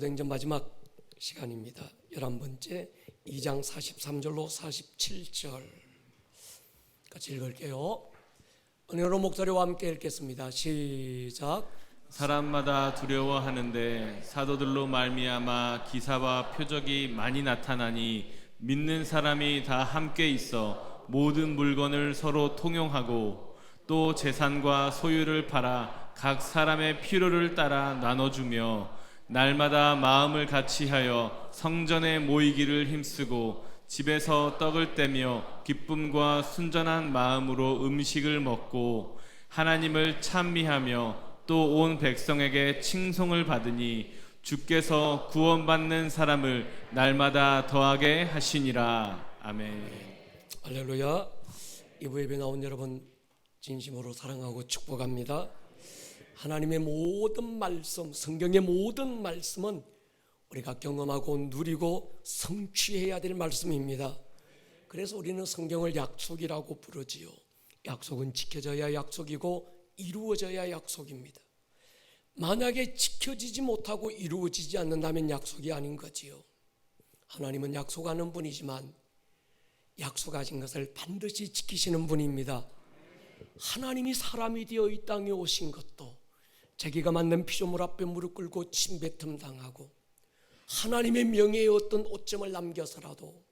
사도행전 마지막 시간입니다. 11번째 2장 43절로 47절 같이 읽을게요. 은혜로 목소리와 함께 읽겠습니다. 시작. 사람마다 두려워하는데 사도들로 말미암아 기사와 표적이 많이 나타나니 믿는 사람이 다 함께 있어 모든 물건을 서로 통용하고 또 재산과 소유를 팔아 각 사람의 필요를 따라 나눠주며 날마다 마음을 같이하여 성전에 모이기를 힘쓰고 집에서 떡을 떼며 기쁨과 순전한 마음으로 음식을 먹고 하나님을 찬미하며 또 온 백성에게 칭송을 받으니 주께서 구원받는 사람을 날마다 더하게 하시니라. 아멘. 할렐루야. 이부 예배 나온 여러분 진심으로 사랑하고 축복합니다. 하나님의 모든 말씀, 성경의 모든 말씀은 우리가 경험하고 누리고 성취해야 될 말씀입니다. 그래서 우리는 성경을 약속이라고 부르지요. 약속은 지켜져야 약속이고 이루어져야 약속입니다. 만약에 지켜지지 못하고 이루어지지 않는다면 약속이 아닌 거지요. 하나님은 약속하는 분이지만 약속하신 것을 반드시 지키시는 분입니다. 하나님이 사람이 되어 이 땅에 오신 것도 자기가 만든 피조물 앞에 무릎 꿇고 침뱉음 당하고 하나님의 명예의 어떤 오점을 남겨서라도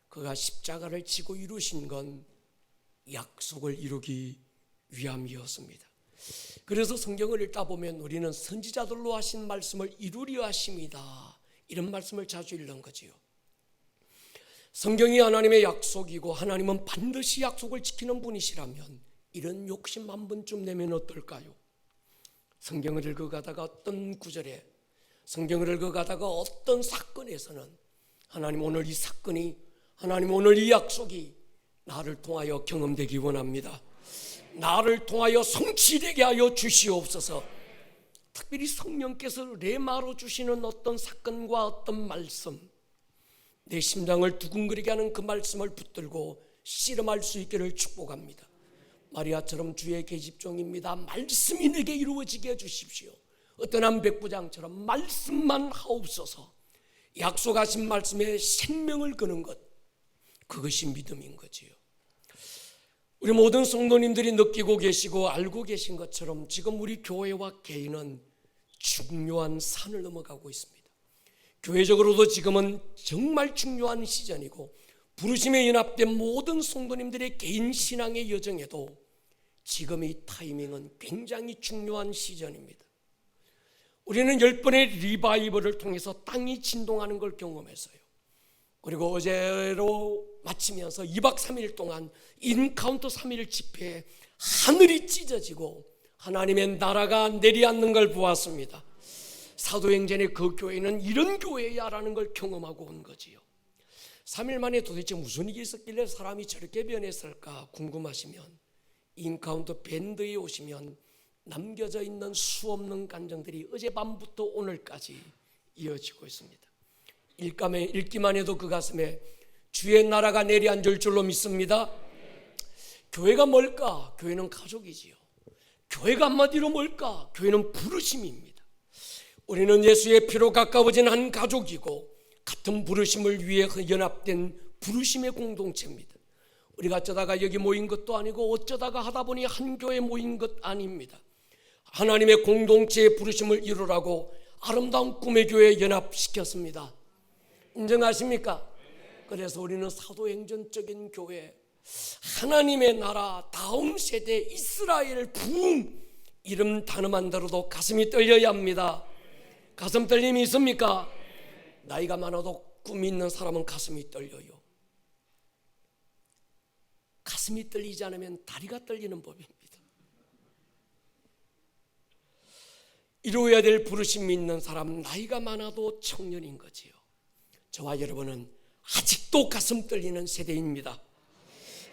그가 십자가를 지고 이루신 건 약속을 이루기 위함이었습니다. 그래서 성경을 읽다 보면 우리는 선지자들로 하신 말씀을 이루려 하심이다, 이런 말씀을 자주 읽는 거지요. 성경이 하나님의 약속이고 하나님은 반드시 약속을 지키는 분이시라면 이런 욕심 한 번쯤 내면 어떨까요? 성경을 읽어가다가 어떤 구절에, 성경을 읽어가다가 어떤 사건에서는 하나님 오늘 이 사건이, 하나님 오늘 이 약속이 나를 통하여 경험되기 원합니다. 나를 통하여 성취되게 하여 주시옵소서. 특별히 성령께서 레마로 주시는 어떤 사건과 어떤 말씀, 내 심장을 두근거리게 하는 그 말씀을 붙들고 씨름할 수 있기를 축복합니다. 마리아처럼 주의 계집종입니다. 말씀이 내게 이루어지게 해주십시오. 어떤 한 백부장처럼 말씀만 하옵소서. 약속하신 말씀에 생명을 거는 것, 그것이 믿음인 거지요. 우리 모든 성도님들이 느끼고 계시고 알고 계신 것처럼 지금 우리 교회와 개인은 중요한 산을 넘어가고 있습니다. 교회적으로도 지금은 정말 중요한 시즌이고 부르심에 연합된 모든 성도님들의 개인 신앙의 여정에도 지금 이 타이밍은 굉장히 중요한 시즌입니다. 우리는 10번의 리바이벌을 통해서 땅이 진동하는 걸 경험했어요. 그리고 어제로 마치면서 2박 3일 동안 인카운터 3일 집회에 하늘이 찢어지고 하나님의 나라가 내려앉는 걸 보았습니다. 사도행전의 그 교회는 이런 교회야라는 걸 경험하고 온 거지요. 3일 만에 도대체 무슨 일이 있었길래 사람이 저렇게 변했을까 궁금하시면 인카운터 밴드에 오시면 남겨져 있는 수없는 간증들이 어젯밤부터 오늘까지 이어지고 있습니다. 읽기만 해도 그 가슴에 주의 나라가 내려앉을 줄로 믿습니다. 교회가 뭘까? 교회는 가족이지요. 교회가 한마디로 뭘까? 교회는 부르심입니다. 우리는 예수의 피로 가까워진 한 가족이고 같은 부르심을 위해 연합된 부르심의 공동체입니다. 우리가 어쩌다가 여기 모인 것도 아니고 어쩌다가 하다 보니 한 교회 모인 것 아닙니다. 하나님의 공동체의 부르심을 이루라고 아름다운 꿈의 교회에 연합시켰습니다. 인정하십니까? 그래서 우리는 사도행전적인 교회, 하나님의 나라, 다음 세대 이스라엘 부흥, 이름 단어만 들어도 가슴이 떨려야 합니다. 가슴 떨림이 있습니까? 나이가 많아도 꿈이 있는 사람은 가슴이 떨려요. 가슴이 떨리지 않으면 다리가 떨리는 법입니다. 이루어야 될 부르심이 있는 사람, 나이가 많아도 청년인 거지요. 저와 여러분은 아직도 가슴 떨리는 세대입니다.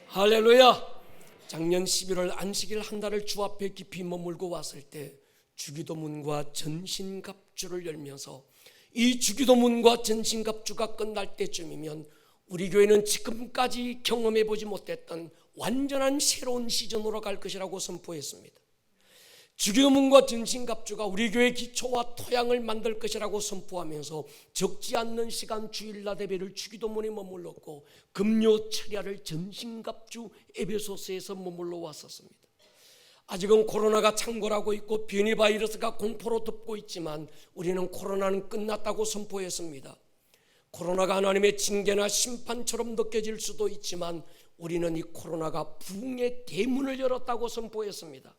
할렐루야. 작년 11월 안식일 한 달을 주 앞에 깊이 머물고 왔을 때 주기도문과 전신갑주를 열면서 이 주기도문과 전신갑주가 끝날 때쯤이면 우리 교회는 지금까지 경험해보지 못했던 완전한 새로운 시즌으로 갈 것이라고 선포했습니다. 주교문과 전신갑주가 우리 교회 기초와 토양을 만들 것이라고 선포하면서 적지 않는 시간 주일날 예배를 주기도문에 머물렀고 금요 철야를 전신갑주 에베소서에서 머물러 왔었습니다. 아직은 코로나가 창궐하고 있고 변이 바이러스가 공포로 덮고 있지만 우리는 코로나는 끝났다고 선포했습니다. 코로나가 하나님의 징계나 심판처럼 느껴질 수도 있지만 우리는 이 코로나가 부흥의 대문을 열었다고 선포했습니다.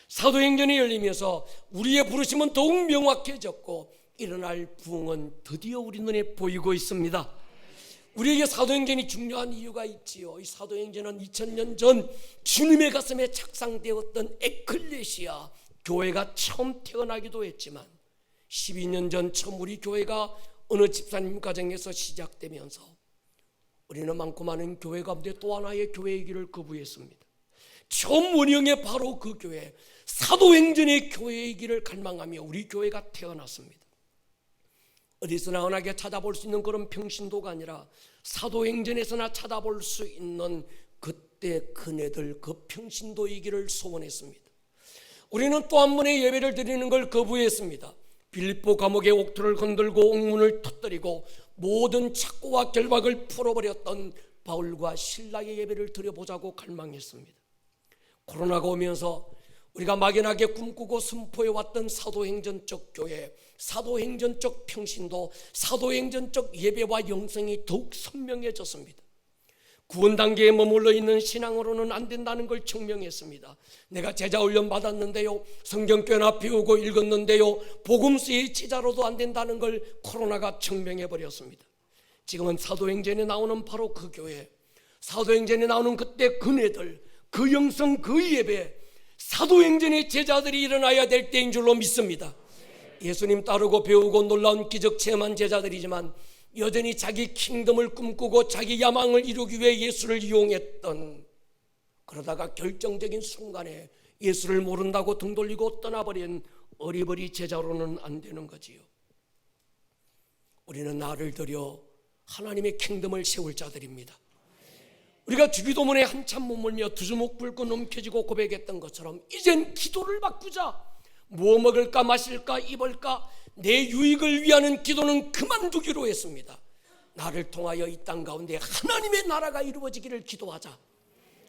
사도행전이 열리면서 우리의 부르심은 더욱 명확해졌고 일어날 부흥은 드디어 우리 눈에 보이고 있습니다. 우리에게 사도행전이 중요한 이유가 있지요. 이 사도행전은 2000년 전 주님의 가슴에 착상되었던 에클레시아 교회가 처음 태어나기도 했지만 12년 전 처음 우리 교회가 어느 집사님 가정에서 시작되면서 우리는 많고 많은 교회 가운데 또 하나의 교회의 길을 거부했습니다. 처음 원형의 바로 그 교회, 사도행전의 교회의 길을 갈망하며 우리 교회가 태어났습니다. 어디서나 흔하게 찾아볼 수 있는 그런 평신도가 아니라 사도행전에서나 찾아볼 수 있는 그때 그네들 그 평신도의 길을 소원했습니다. 우리는 또 한 번의 예배를 드리는 걸 거부했습니다. 빌립보 감옥의 옥토를 건들고 옥문을 터뜨리고 모든 착고와 결박을 풀어버렸던 바울과 실라의 예배를 드려보자고 갈망했습니다. 코로나가 오면서 우리가 막연하게 꿈꾸고 선포해왔던 사도행전적 교회, 사도행전적 평신도, 사도행전적 예배와 영성이 더욱 선명해졌습니다. 구원 단계에 머물러 있는 신앙으로는 안 된다는 걸 증명했습니다. 내가 제자 훈련 받았는데요, 성경 꽤나 배우고 읽었는데요, 복음서의 제자로도 안 된다는 걸 코로나가 증명해버렸습니다. 지금은 사도행전에 나오는 바로 그 교회, 사도행전에 나오는 그때 그네들, 그 영성, 그 예배, 사도행전의 제자들이 일어나야 될 때인 줄로 믿습니다. 예수님 따르고 배우고 놀라운 기적 체험한 제자들이지만 여전히 자기 킹덤을 꿈꾸고 자기 야망을 이루기 위해 예수를 이용했던, 그러다가 결정적인 순간에 예수를 모른다고 등 돌리고 떠나버린 어리버리 제자로는 안 되는 거지요. 우리는 나를 들여 하나님의 킹덤을 세울 자들입니다. 우리가 주기도문에 한참 머물며 두 주먹 붉고 넘겨지고 고백했던 것처럼 이젠 기도를 바꾸자. 뭐 먹을까 마실까 입을까 내 유익을 위하는 기도는 그만두기로 했습니다. 나를 통하여 이 땅 가운데 하나님의 나라가 이루어지기를 기도하자.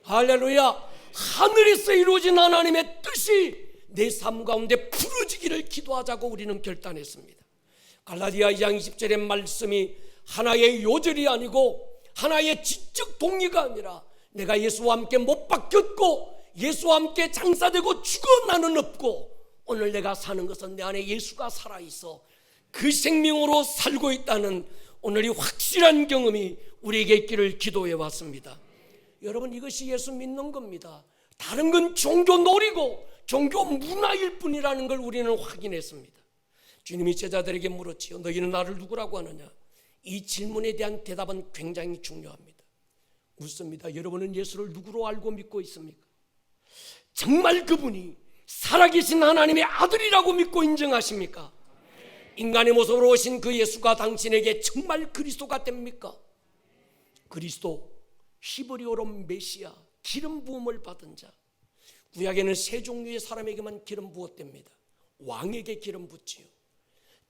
할렐루야. 하늘에서 이루어진 하나님의 뜻이 내 삶 가운데 부러지기를 기도하자고 우리는 결단했습니다. 갈라디아 2장 20절의 말씀이 하나의 요절이 아니고 하나의 지적 동의가 아니라 내가 예수와 함께 못 박혔고 예수와 함께 장사되고 죽어 나는 없고 오늘 내가 사는 것은 내 안에 예수가 살아있어 그 생명으로 살고 있다는 오늘이 확실한 경험이 우리에게 있기를 기도해 왔습니다. 여러분, 이것이 예수 믿는 겁니다. 다른 건 종교 놀이고 종교 문화일 뿐이라는 걸 우리는 확인했습니다. 주님이 제자들에게 물었지요. 너희는 나를 누구라고 하느냐? 이 질문에 대한 대답은 굉장히 중요합니다. 묻습니다. 여러분은 예수를 누구로 알고 믿고 있습니까? 정말 그분이 살아계신 하나님의 아들이라고 믿고 인정하십니까? 인간의 모습으로 오신 그 예수가 당신에게 정말 그리스도가 됩니까? 그리스도, 히브리어로 메시아, 기름 부음을 받은 자. 구약에는 세 종류의 사람에게만 기름 부었답니다. 왕에게 기름 붓지요,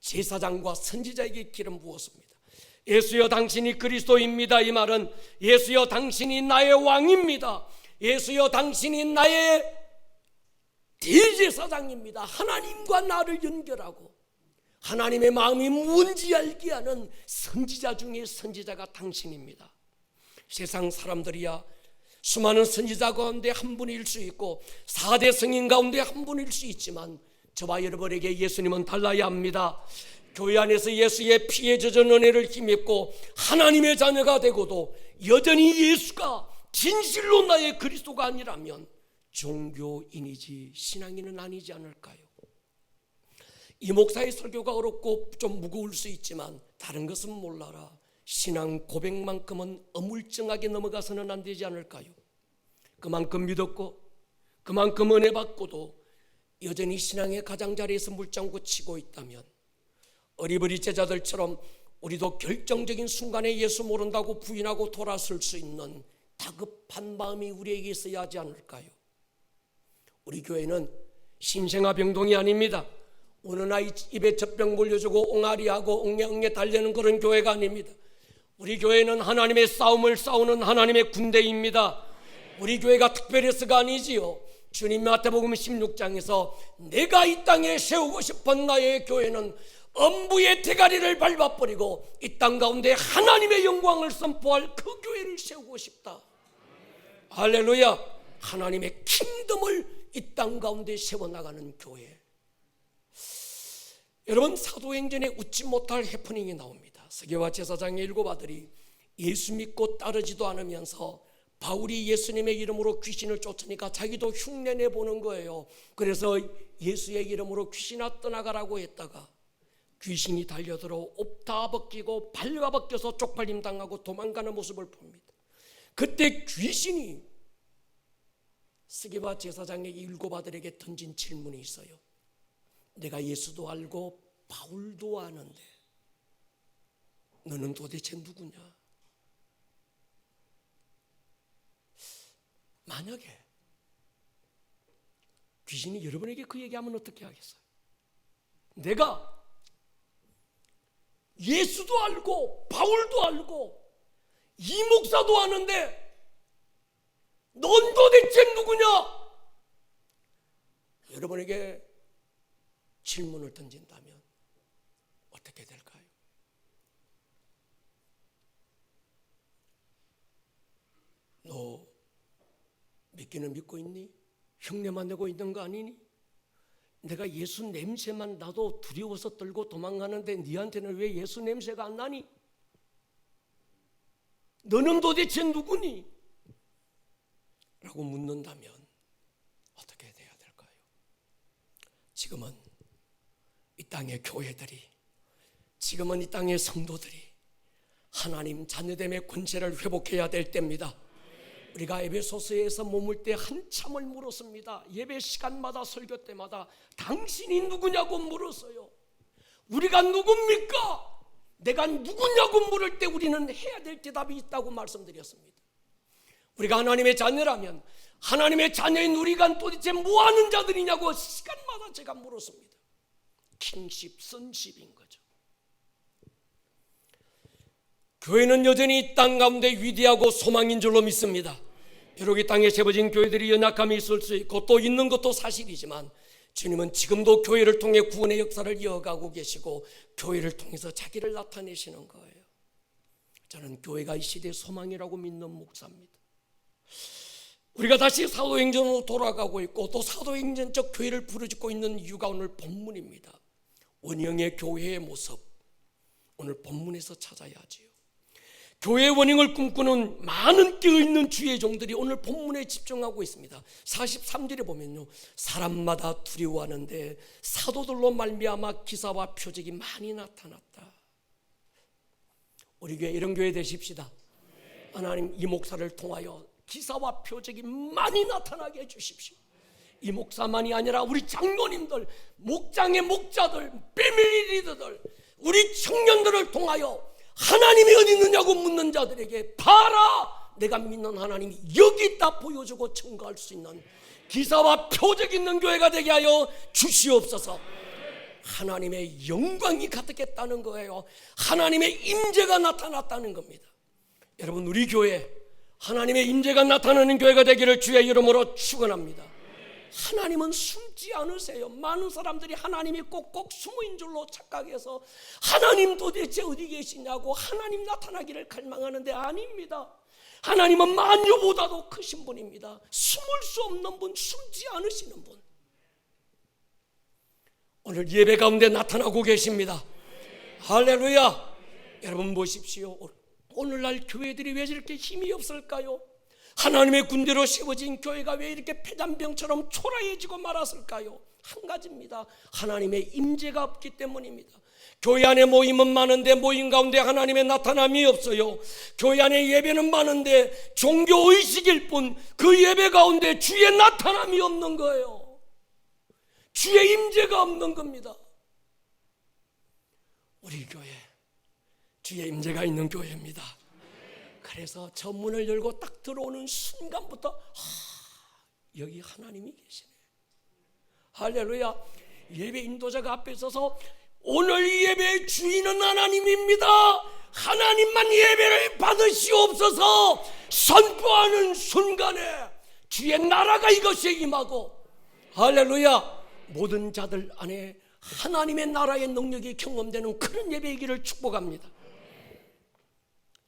제사장과 선지자에게 기름 부었습니다. 예수여 당신이 그리스도입니다. 이 말은 예수여 당신이 나의 왕입니다. 예수여 당신이 나의 대제사장입니다. 하나님과 나를 연결하고 하나님의 마음이 뭔지 알게 하는 선지자 중에 선지자가 당신입니다. 세상 사람들이야 수많은 선지자 가운데 한 분일 수 있고 4대 성인 가운데 한 분일 수 있지만 저와 여러분에게 예수님은 달라야 합니다. 교회 안에서 예수의 피에 젖은 은혜를 힘입고 하나님의 자녀가 되고도 여전히 예수가 진실로 나의 그리스도가 아니라면 종교인이지 신앙인은 아니지 않을까요? 이 목사의 설교가 어렵고 좀 무거울 수 있지만 다른 것은 몰라라. 신앙 고백만큼은 어물쩡하게 넘어가서는 안 되지 않을까요? 그만큼 믿었고 그만큼 은혜 받고도 여전히 신앙의 가장자리에서 물장구 치고 있다면 어리버리 제자들처럼 우리도 결정적인 순간에 예수 모른다고 부인하고 돌아설 수 있는 다급한 마음이 우리에게 있어야 하지 않을까요? 우리 교회는 신생아 병동이 아닙니다. 어느 날 입에 젖병 물려주고 옹알이하고 옹냥옹냥 달려는 그런 교회가 아닙니다. 우리 교회는 하나님의 싸움을 싸우는 하나님의 군대입니다. 우리 교회가 특별해서가 아니지요. 주님 마태복음 16장에서 내가 이 땅에 세우고 싶은 나의 교회는 엄부의 대가리를 밟아버리고 이 땅 가운데 하나님의 영광을 선포할 그 교회를 세우고 싶다. 할렐루야. 하나님의 킹덤을 이 땅 가운데 세워나가는 교회. 여러분, 사도행전에 웃지 못할 해프닝이 나옵니다. 스게와 제사장의 7 아들이 예수 믿고 따르지도 않으면서 바울이 예수님의 이름으로 귀신을 쫓으니까 자기도 흉내내 보는 거예요. 그래서 예수의 이름으로 귀신아 떠나가라고 했다가 귀신이 달려들어 옷 다 벗기고 발가 벗겨서 쪽팔림 당하고 도망가는 모습을 봅니다. 그때 귀신이 스게와 제사장의 7 아들에게 던진 질문이 있어요. 내가 예수도 알고 바울도 아는데 너는 도대체 누구냐? 만약에 귀신이 여러분에게 그 얘기하면 어떻게 하겠어요? 내가 예수도 알고 바울도 알고 이 목사도 아는데 넌 도대체 누구냐? 여러분에게 질문을 던진다면 어떻게 될까요? 너 믿기는 믿고 있니? 흉내만 내고 있는 거 아니니? 내가 예수 냄새만 나도 두려워서 떨고 도망가는데 니한테는 왜 예수 냄새가 안 나니? 너는 도대체 누구니? 라고 묻는다면 어떻게 돼야 될까요? 지금은 이 땅의 교회들이, 지금은 이 땅의 성도들이 하나님 자녀됨의 권세를 회복해야 될 때입니다. 우리가 에베소서에서 머물 때 한참을 물었습니다. 예배 시간마다 설교 때마다 당신이 누구냐고 물었어요. 우리가 누굽니까? 내가 누구냐고 물을 때 우리는 해야 될 대답이 있다고 말씀드렸습니다. 우리가 하나님의 자녀라면 하나님의 자녀인 우리가 도대체 뭐하는 자들이냐고 시간마다 제가 물었습니다. 킹십, 선십인 거죠. 교회는 여전히 이 땅 가운데 위대하고 소망인 줄로 믿습니다. 비록 이 땅에 세워진 교회들이 연약함이 있을 수 있고 또 있는 것도 사실이지만 주님은 지금도 교회를 통해 구원의 역사를 이어가고 계시고 교회를 통해서 자기를 나타내시는 거예요. 저는 교회가 이 시대의 소망이라고 믿는 목사입니다. 우리가 다시 사도행전으로 돌아가고 있고 또 사도행전적 교회를 부르짖고 있는 이유가 오늘 본문입니다. 원형의 교회의 모습, 오늘 본문에서 찾아야 하지요. 교회의 원형을 꿈꾸는 많은 깨어있는 주의 종들이 오늘 본문에 집중하고 있습니다. 43절에 보면요, 사람마다 두려워하는데 사도들로 말미암아 기사와 표적이 많이 나타났다. 우리 교회 이런 교회 되십시다. 하나님 이 목사를 통하여 기사와 표적이 많이 나타나게 해주십시오. 이 목사만이 아니라 우리 장로님들, 목장의 목자들, 패밀리 리더들, 우리 청년들을 통하여 하나님이 어디 있느냐고 묻는 자들에게 봐라, 내가 믿는 하나님이 여기 있다 보여주고 증거할 수 있는 기사와 표적 있는 교회가 되게 하여 주시옵소서. 하나님의 영광이 가득했다는 거예요. 하나님의 임재가 나타났다는 겁니다. 여러분, 우리 교회 하나님의 임재가 나타나는 교회가 되기를 주의 이름으로 축원합니다. 하나님은 숨지 않으세요. 많은 사람들이 하나님이 꼭꼭 숨어있는 줄로 착각해서 하나님 도대체 어디 계시냐고 하나님 나타나기를 갈망하는데 아닙니다. 하나님은 만유보다도 크신 분입니다. 숨을 수 없는 분, 숨지 않으시는 분, 오늘 예배 가운데 나타나고 계십니다. 할렐루야. 여러분 보십시오. 오늘날 교회들이 왜 이렇게 힘이 없을까요? 하나님의 군대로 세워진 교회가 왜 이렇게 폐잔병처럼 초라해지고 말았을까요? 한 가지입니다. 하나님의 임재가 없기 때문입니다. 교회 안에 모임은 많은데 모임 가운데 하나님의 나타남이 없어요. 교회 안에 예배는 많은데 종교의식일 뿐 그 예배 가운데 주의 나타남이 없는 거예요. 주의 임재가 없는 겁니다. 우리 교회 주의 임재가 있는 교회입니다. 그래서 저 문을 열고 딱 들어오는 순간부터 여기 하나님이 계시네. 할렐루야. 예배 인도자가 앞에 서서 오늘 이 예배의 주인은 하나님입니다, 하나님만 예배를 받으시옵소서 선포하는 순간에 주의 나라가 이것에 임하고, 할렐루야, 모든 자들 안에 하나님의 나라의 능력이 경험되는 그런 예배이기를 축복합니다.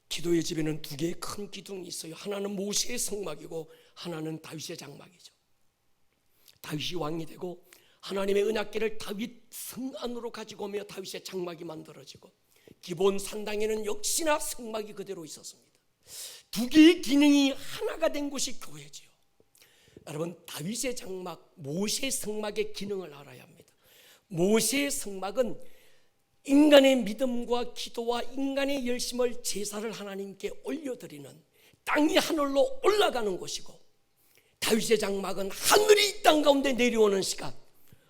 기도의 집에는 두 개의 큰 기둥이 있어요. 하나는 모세의 성막이고 하나는 다윗의 장막이죠. 다윗이 왕이 되고 하나님의 언약궤를 다윗 성 안으로 가지고 오며 다윗의 장막이 만들어지고, 기본 산당에는 역시나 성막이 그대로 있었습니다. 두 개의 기능이 하나가 된 곳이 교회지요. 여러분, 다윗의 장막, 모세의 성막의 기능을 알아야 합니다. 모세의 성막은 인간의 믿음과 기도와 인간의 열심을 제사를 하나님께 올려드리는 땅이 하늘로 올라가는 곳이고, 다윗의 장막은 하늘이 이 땅 가운데 내려오는 시간.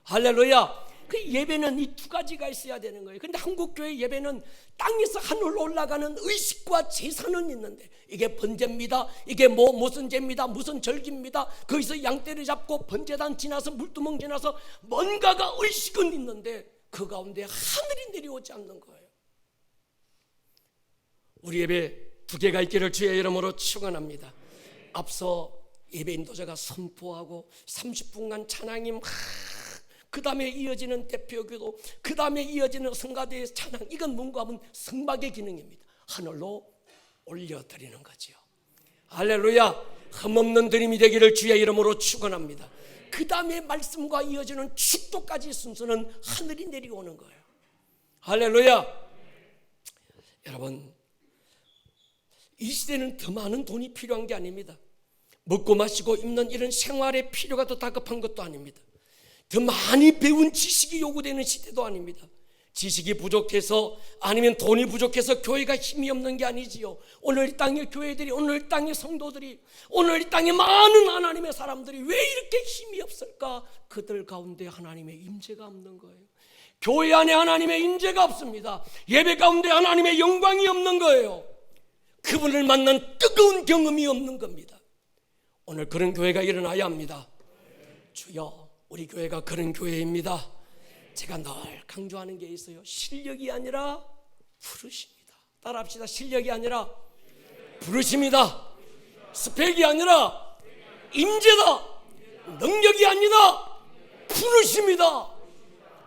할렐루야. 그 예배는 이 두 가지가 있어야 되는 거예요. 근데 한국교회 예배는 땅에서 하늘로 올라가는 의식과 제사는 있는데, 이게 번제입니다, 이게 무슨 제입니다, 무슨 절기입니다, 거기서 양떼를 잡고 번제단 지나서 물두멍 지나서 뭔가가 의식은 있는데 그 가운데 하늘이 내려오지 않는 거예요. 우리 예배 두 개가 있기를 주의 이름으로 축원합니다. 앞서 예배 인도자가 선포하고 30분간 찬양이 그 다음에 이어지는 대표기도, 그 다음에 이어지는 성가대의 찬양, 이건 뭔가 하면 성막의 기능입니다. 하늘로 올려드리는 거죠. 할렐루야. 흠없는 드림이 되기를 주의 이름으로 축원합니다. 그 다음에 말씀과 이어지는 축도까지 순서는 하늘이 내려오는 거예요. 할렐루야. 여러분, 이 시대는 더 많은 돈이 필요한 게 아닙니다. 먹고 마시고 입는 이런 생활의 필요가 더 다급한 것도 아닙니다. 더 많이 배운 지식이 요구되는 시대도 아닙니다. 지식이 부족해서 아니면 돈이 부족해서 교회가 힘이 없는 게 아니지요. 오늘 이 땅의 교회들이, 오늘 이 땅의 성도들이, 오늘 이 땅의 많은 하나님의 사람들이 왜 이렇게 힘이 없을까? 그들 가운데 하나님의 임재가 없는 거예요. 교회 안에 하나님의 임재가 없습니다. 예배 가운데 하나님의 영광이 없는 거예요. 그분을 만난 뜨거운 경험이 없는 겁니다. 오늘 그런 교회가 일어나야 합니다. 주여, 우리 교회가 그런 교회입니다. 제가 늘 강조하는 게 있어요. 실력이 아니라 부르심이다. 따라합시다. 실력이 아니라 부르심이다. 스펙이 아니라 임재다. 능력이 아니다. 부르심이다.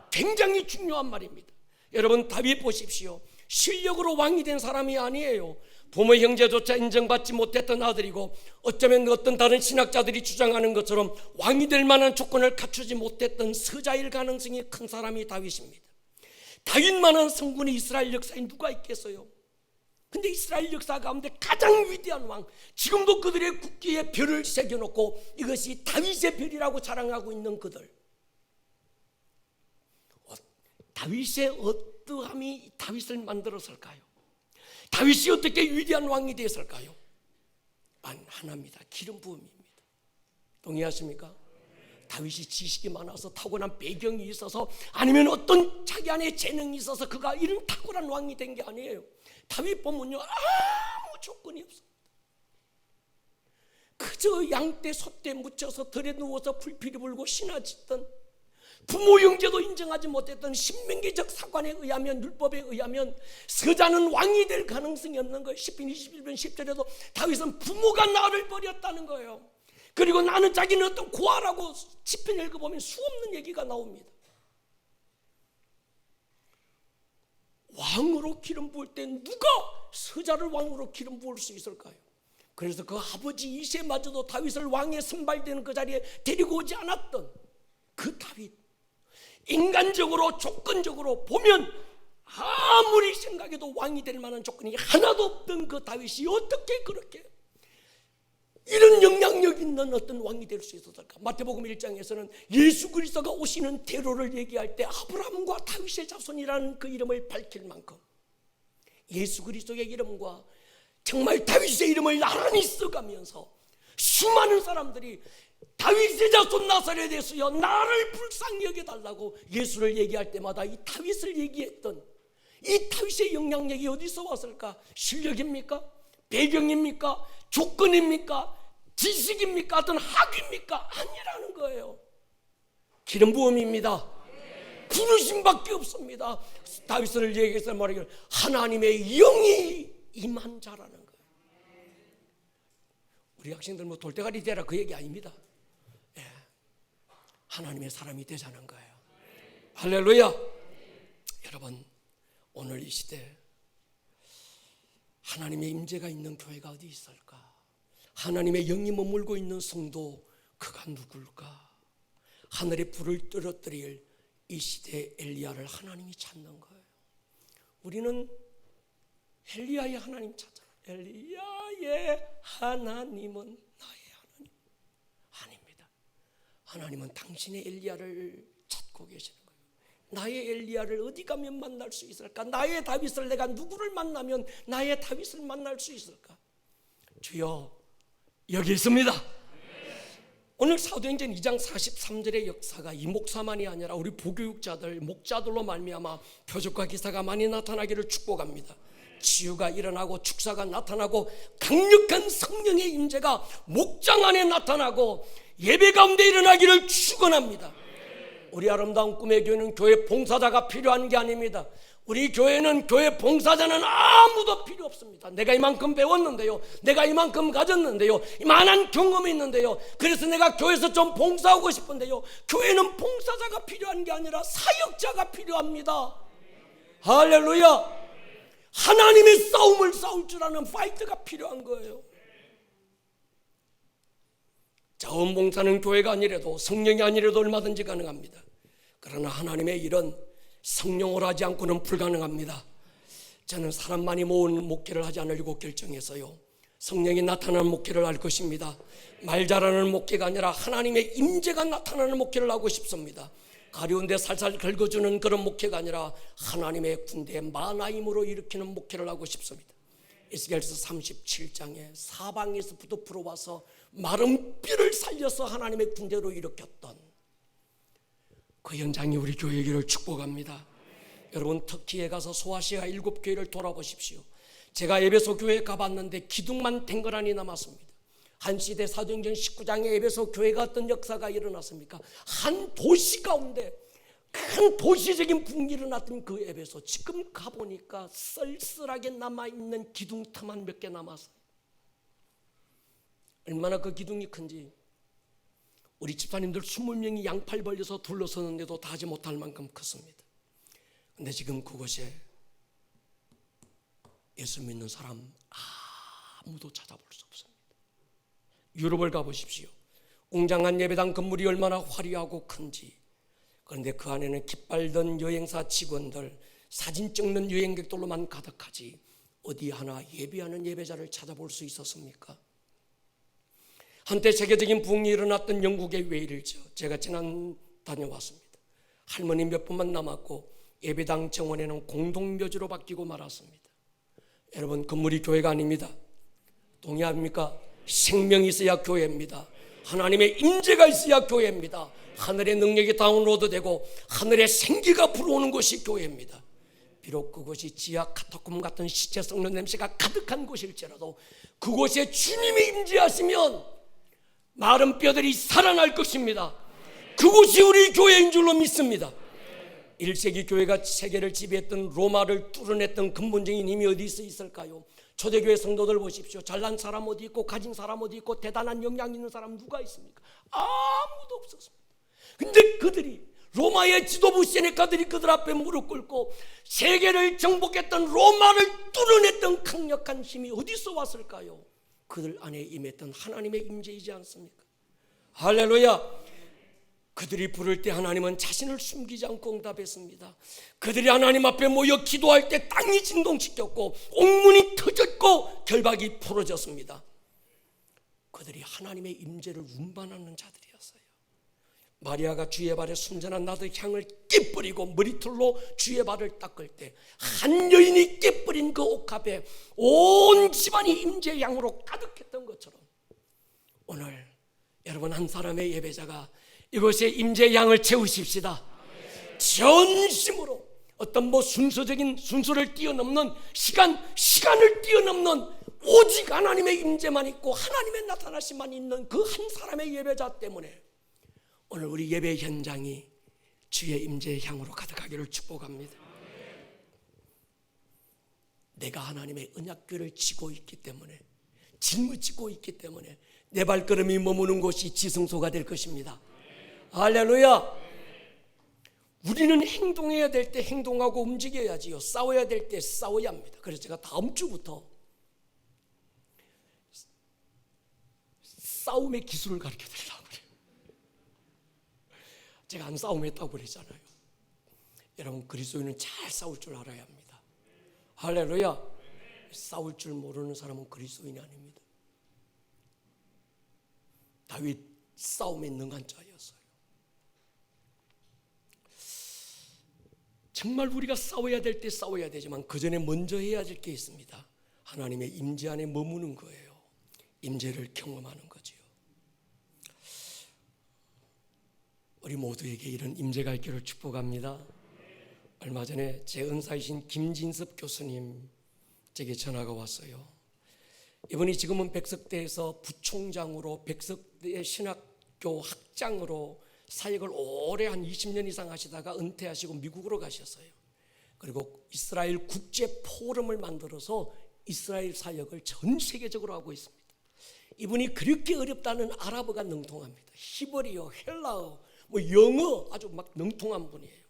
굉장히 중요한 말입니다. 여러분, 다윗 보십시오. 실력으로 왕이 된 사람이 아니에요. 부모 형제조차 인정받지 못했던 아들이고, 어쩌면 어떤 다른 신학자들이 주장하는 것처럼 왕이 될 만한 조건을 갖추지 못했던 서자일 가능성이 큰 사람이 다윗입니다. 다윗만한 성군이 이스라엘 역사에 누가 있겠어요? 근데 이스라엘 역사 가운데 가장 위대한 왕, 지금도 그들의 국기에 별을 새겨놓고 이것이 다윗의 별이라고 자랑하고 있는 그들, 다윗의 어떠함이 다윗을 만들었을까요? 다윗이 어떻게 위대한 왕이 되었을까요? 하나입니다. 기름 부음입니다. 동의하십니까? 다윗이 지식이 많아서 타고난 배경이 있어서, 아니면 어떤 자기 안에 재능이 있어서 그가 이런 탁월한 왕이 된 게 아니에요. 다윗 보면요, 아무 조건이 없습니다. 그저 양떼 소떼 묻혀서 들에 누워서 불피리 불고 신화짓던, 부모 형제도 인정하지 못했던 신명기적 사관에 의하면, 율법에 의하면 서자는 왕이 될 가능성이 없는 거예요. 시편 21편 10절에도 다윗은 부모가 나를 버렸다는 거예요. 그리고 나는 자기는 어떤 고아라고 시편 읽어보면 수없는 얘기가 나옵니다. 왕으로 기름 부을 때 누가 서자를 왕으로 기름 부을 수 있을까요? 그래서 그 아버지 이새마저도 다윗을 왕에 선발되는 그 자리에 데리고 오지 않았던 그 다윗, 인간적으로 조건적으로 보면 아무리 생각해도 왕이 될 만한 조건이 하나도 없던 그 다윗이 어떻게 그렇게 이런 영향력 있는 어떤 왕이 될 수 있었을까? 마태복음 1장에서는 예수 그리스도가 오시는 대로를 얘기할 때 아브라함과 다윗의 자손이라는 그 이름을 밝힐 만큼 예수 그리스도의 이름과 정말 다윗의 이름을 나란히 써가면서 수많은 사람들이 다윗의 자손 나사렛 예수여 나를 불쌍히 여겨달라고 예수를 얘기할 때마다 이 다윗을 얘기했던 이 다윗의 영향력이 어디서 왔을까? 실력입니까? 배경입니까? 조건입니까? 지식입니까? 어떤 학위입니까? 아니라는 거예요. 기름 부음입니다. 부르심밖에 없습니다. 다윗을 얘기해서 말하기를 하나님의 영이 임한 자라는 거예요. 우리 학생들 뭐 돌대가리 되라 그 얘기 아닙니다. 예. 하나님의 사람이 되자는 거예요. 할렐루야. 여러분, 오늘 이 시대 하나님의 임재가 있는 교회가 어디 있을까? 하나님의 영이 머물고 있는 성도 그가 누굴까? 하늘의 불을 떨어뜨릴 이 시대의 엘리야를 하나님이 찾는 거예요. 우리는 엘리야의 하나님 찾아. 엘리야의 하나님은 나의 하나님 아닙니다. 하나님은 당신의 엘리야를 찾고 계시는 거예요. 나의 엘리야를 어디 가면 만날 수 있을까? 나의 다윗을 내가 누구를 만나면 나의 다윗을 만날 수 있을까? 주여, 여기 있습니다. 오늘 사도행전 2장 43절의 역사가 이 목사만이 아니라 우리 부교육자들, 목자들로 말미암아 표적과 기사가 많이 나타나기를 축복합니다. 치유가 일어나고 축사가 나타나고 강력한 성령의 임재가 목장 안에 나타나고 예배 가운데 일어나기를 축원합니다. 우리 아름다운 꿈의 교회는 교회 봉사자가 필요한 게 아닙니다. 우리 교회는 교회 봉사자는 아무도 필요 없습니다. 내가 이만큼 배웠는데요, 내가 이만큼 가졌는데요, 이만한 경험이 있는데요, 그래서 내가 교회에서 좀 봉사하고 싶은데요, 교회는 봉사자가 필요한 게 아니라 사역자가 필요합니다. 할렐루야. 하나님의 싸움을 싸울 줄 아는 파이터가 필요한 거예요. 자원봉사는 교회가 아니라도, 성령이 아니라도 얼마든지 가능합니다. 그러나 하나님의 일은 성령으로 하지 않고는 불가능합니다. 저는 사람 많이 모은 목회를 하지 않으려고 결정해서요, 성령이 나타나는 목회를 할 것입니다. 말 잘하는 목회가 아니라 하나님의 임재가 나타나는 목회를 하고 싶습니다. 가려운데 살살 긁어주는 그런 목회가 아니라 하나님의 군대에 많아임으로 일으키는 목회를 하고 싶습니다. 에스겔서 37장에 사방에서부터 불어와서 마른 뼈를 살려서 하나님의 군대로 일으켰던 그 현장이 우리 교회기를 축복합니다. 여러분, 터키에 가서 소아시아 7교회를 돌아보십시오. 제가 에베소 교회에 가봤는데 기둥만 탱거란이 남았습니다. 한 시대 사도행전 19장에 에베소 교회가 어떤 역사가 일어났습니까? 한 도시 가운데 큰 도시적인 붕이 일어났던 그 에베소, 지금 가보니까 쓸쓸하게 남아있는 기둥터만 몇 개 남았어요. 얼마나 그 기둥이 큰지 우리 집사님들 20명이 양팔 벌려서 둘러서는데도 다 하지 못할 만큼 컸습니다. 근데 지금 그곳에 예수 믿는 사람 아무도 찾아볼 수 없습니다. 유럽을 가보십시오. 웅장한 예배당 건물이 얼마나 화려하고 큰지. 그런데 그 안에는 깃발든 여행사 직원들, 사진 찍는 여행객들로만 가득하지 어디 하나 예배하는 예배자를 찾아볼 수 있었습니까? 한때 세계적인 부흥이 일어났던 영국의 웨일즈, 제가 지난 다녀왔습니다. 할머니 몇 분만 남았고 예배당 정원에는 공동묘지로 바뀌고 말았습니다. 여러분, 건물이 교회가 아닙니다. 동의합니까? 생명이 있어야 교회입니다. 하나님의 임재가 있어야 교회입니다. 하늘의 능력이 다운로드되고 하늘의 생기가 불어오는 것이 교회입니다. 비록 그곳이 지하 카타콤 같은 시체 썩는 냄새가 가득한 곳일지라도 그곳에 주님이 임재하시면 마른 뼈들이 살아날 것입니다. 그곳이 우리 교회인 줄로 믿습니다. 1세기 교회가 세계를 지배했던 로마를 뚫어냈던 근본적인 힘이 어디 있을까요? 초대교회 성도들 보십시오. 잘난 사람 어디 있고 가진 사람 어디 있고 대단한 역량 있는 사람 누가 있습니까? 아무도 없었습니다. 근데 그들이, 로마의 지도부 세네카들이 그들 앞에 무릎 꿇고 세계를 정복했던 로마를 뚫어냈던 강력한 힘이 어디서 왔을까요? 그들 안에 임했던 하나님의 임재이지 않습니까? 할렐루야. 그들이 부를 때 하나님은 자신을 숨기지 않고 응답했습니다. 그들이 하나님 앞에 모여 기도할 때 땅이 진동시켰고 옥문이 터졌고 결박이 풀어졌습니다. 그들이 하나님의 임재를 운반하는 자들이었어요. 마리아가 주의 발에 순전한 나드 향을 깨뿌리고 머리털로 주의 발을 닦을 때 한 여인이 깨뿌린 그 옥합에 온 집안이 임재의 양으로 가득했던 것처럼 오늘 여러분 한 사람의 예배자가 이곳에 임재의 양을 채우십시다. 전심으로 어떤 순수를 뛰어넘는 시간을 뛰어넘는 오직 하나님의 임재만 있고 하나님의 나타나심만 있는 그 한 사람의 예배자 때문에 오늘 우리 예배 현장이 주의 임재의 향으로 가득하기를 축복합니다. 내가 하나님의 언약궤를 지고 있기 때문에, 짊어지고 있기 때문에 내 발걸음이 머무는 곳이 지성소가 될 것입니다. 할렐루야. 우리는 행동해야 될 때 행동하고 움직여야지요. 싸워야 될 때 싸워야 합니다. 그래서 제가 다음 주부터 싸움의 기술을 가르쳐 드리려고 그래요. 제가 안 싸움했다고 그랬잖아요. 여러분, 그리스도인은 잘 싸울 줄 알아야 합니다. 할렐루야. 싸울 줄 모르는 사람은 그리스도인이 아닙니다. 다윗 싸움에 능한 자였어요. 정말 우리가 싸워야 될 때 싸워야 되지만 그 전에 먼저 해야 될 게 있습니다. 하나님의 임재 안에 머무는 거예요. 임재를 경험하는 거지요. 우리 모두에게 이런 임재가 있기를 축복합니다. 얼마 전에 제 은사이신 김진섭 교수님 제게 전화가 왔어요. 이분이 지금은 백석대에서 부총장으로, 백석대 신학교 학장으로 사역을 오래 한 20년 이상 하시다가 은퇴하시고 미국으로 가셨어요. 그리고 이스라엘 국제 포럼을 만들어서 이스라엘 사역을 전 세계적으로 하고 있습니다. 이분이 그렇게 어렵다는 아랍어가 능통합니다. 히브리어, 헬라어, 영어 아주 막 능통한 분이에요.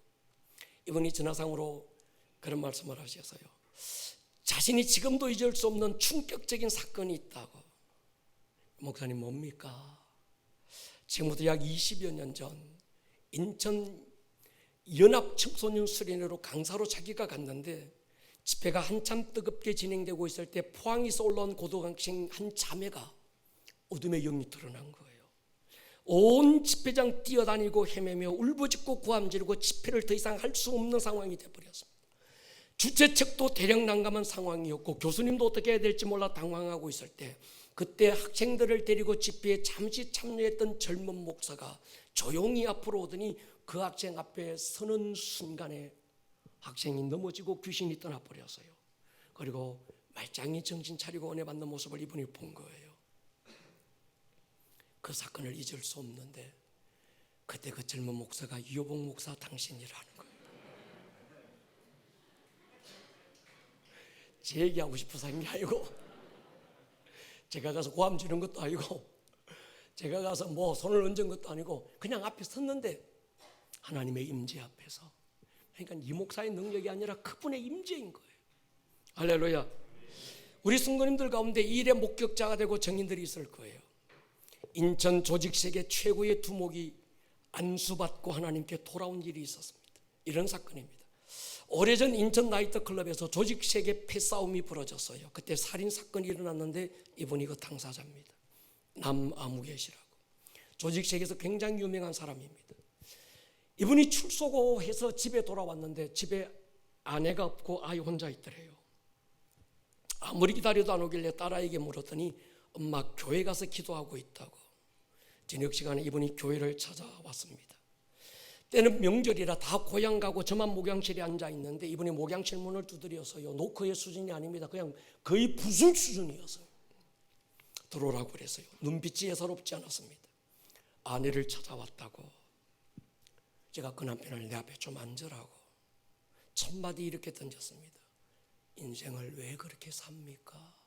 이분이 전화상으로 그런 말씀을 하셨어요. 자신이 지금도 잊을 수 없는 충격적인 사건이 있다고. 목사님, 뭡니까? 지금부터 약 20여 년 전 인천 연합 청소년 수련회로 강사로 자기가 갔는데 집회가 한참 뜨겁게 진행되고 있을 때 포항에서 올라온 고등학생 한 자매가 어둠의 영이 드러난 거예요. 온 집회장 뛰어다니고 헤매며 울부짖고 고함지르고 집회를 더 이상 할 수 없는 상황이 되어버렸습니다. 주최 측도 대령 난감한 상황이었고 교수님도 어떻게 해야 될지 몰라 당황하고 있을 때 그때 학생들을 데리고 집회에 잠시 참여했던 젊은 목사가 조용히 앞으로 오더니 그 학생 앞에 서는 순간에 학생이 넘어지고 귀신이 떠나버렸어요. 그리고 말짱히 정신 차리고 은혜 받는 모습을 이분이 본 거예요. 그 사건을 잊을 수 없는데 그때 그 젊은 목사가 유호봉 목사 당신이라는 거예요. 제 얘기하고 싶어서 한 게 아니고, 제가 가서 고함 지른 것도 아니고, 제가 가서 뭐 손을 얹은 것도 아니고, 그냥 앞에 섰는데 하나님의 임재 앞에서, 그러니까 이 목사의 능력이 아니라 그분의 임재인 거예요. 할렐루야. 우리 성도님들 가운데 이 일의 목격자가 되고 증인들이 있을 거예요. 인천 조직세계 최고의 두목이 안수받고 하나님께 돌아온 일이 있었습니다. 이런 사건입니다. 오래전 인천 나이트클럽에서 조직세계 패싸움이 벌어졌어요. 그때 살인사건이 일어났는데 이분이 그 당사자입니다. 남아무개시라고. 조직세계에서 굉장히 유명한 사람입니다. 이분이 출소고해서 집에 돌아왔는데 집에 아내가 없고 아이 혼자 있더래요. 아무리 기다려도 안 오길래 딸아이에게 물었더니 엄마 교회 가서 기도하고 있다고. 저녁 시간에 이분이 교회를 찾아왔습니다. 때는 명절이라 다 고향 가고 저만 목양실에 앉아 있는데 이분이 목양실 문을 두드려서요. 노크의 수준이 아닙니다. 그냥 거의 부술 수준이었어요. 들어오라고 그랬어요. 눈빛이 예사롭지 않았습니다. 아내를 찾아왔다고. 제가 그 남편을 내 앞에 좀 앉으라고 첫 마디 이렇게 던졌습니다. 인생을 왜 그렇게 삽니까?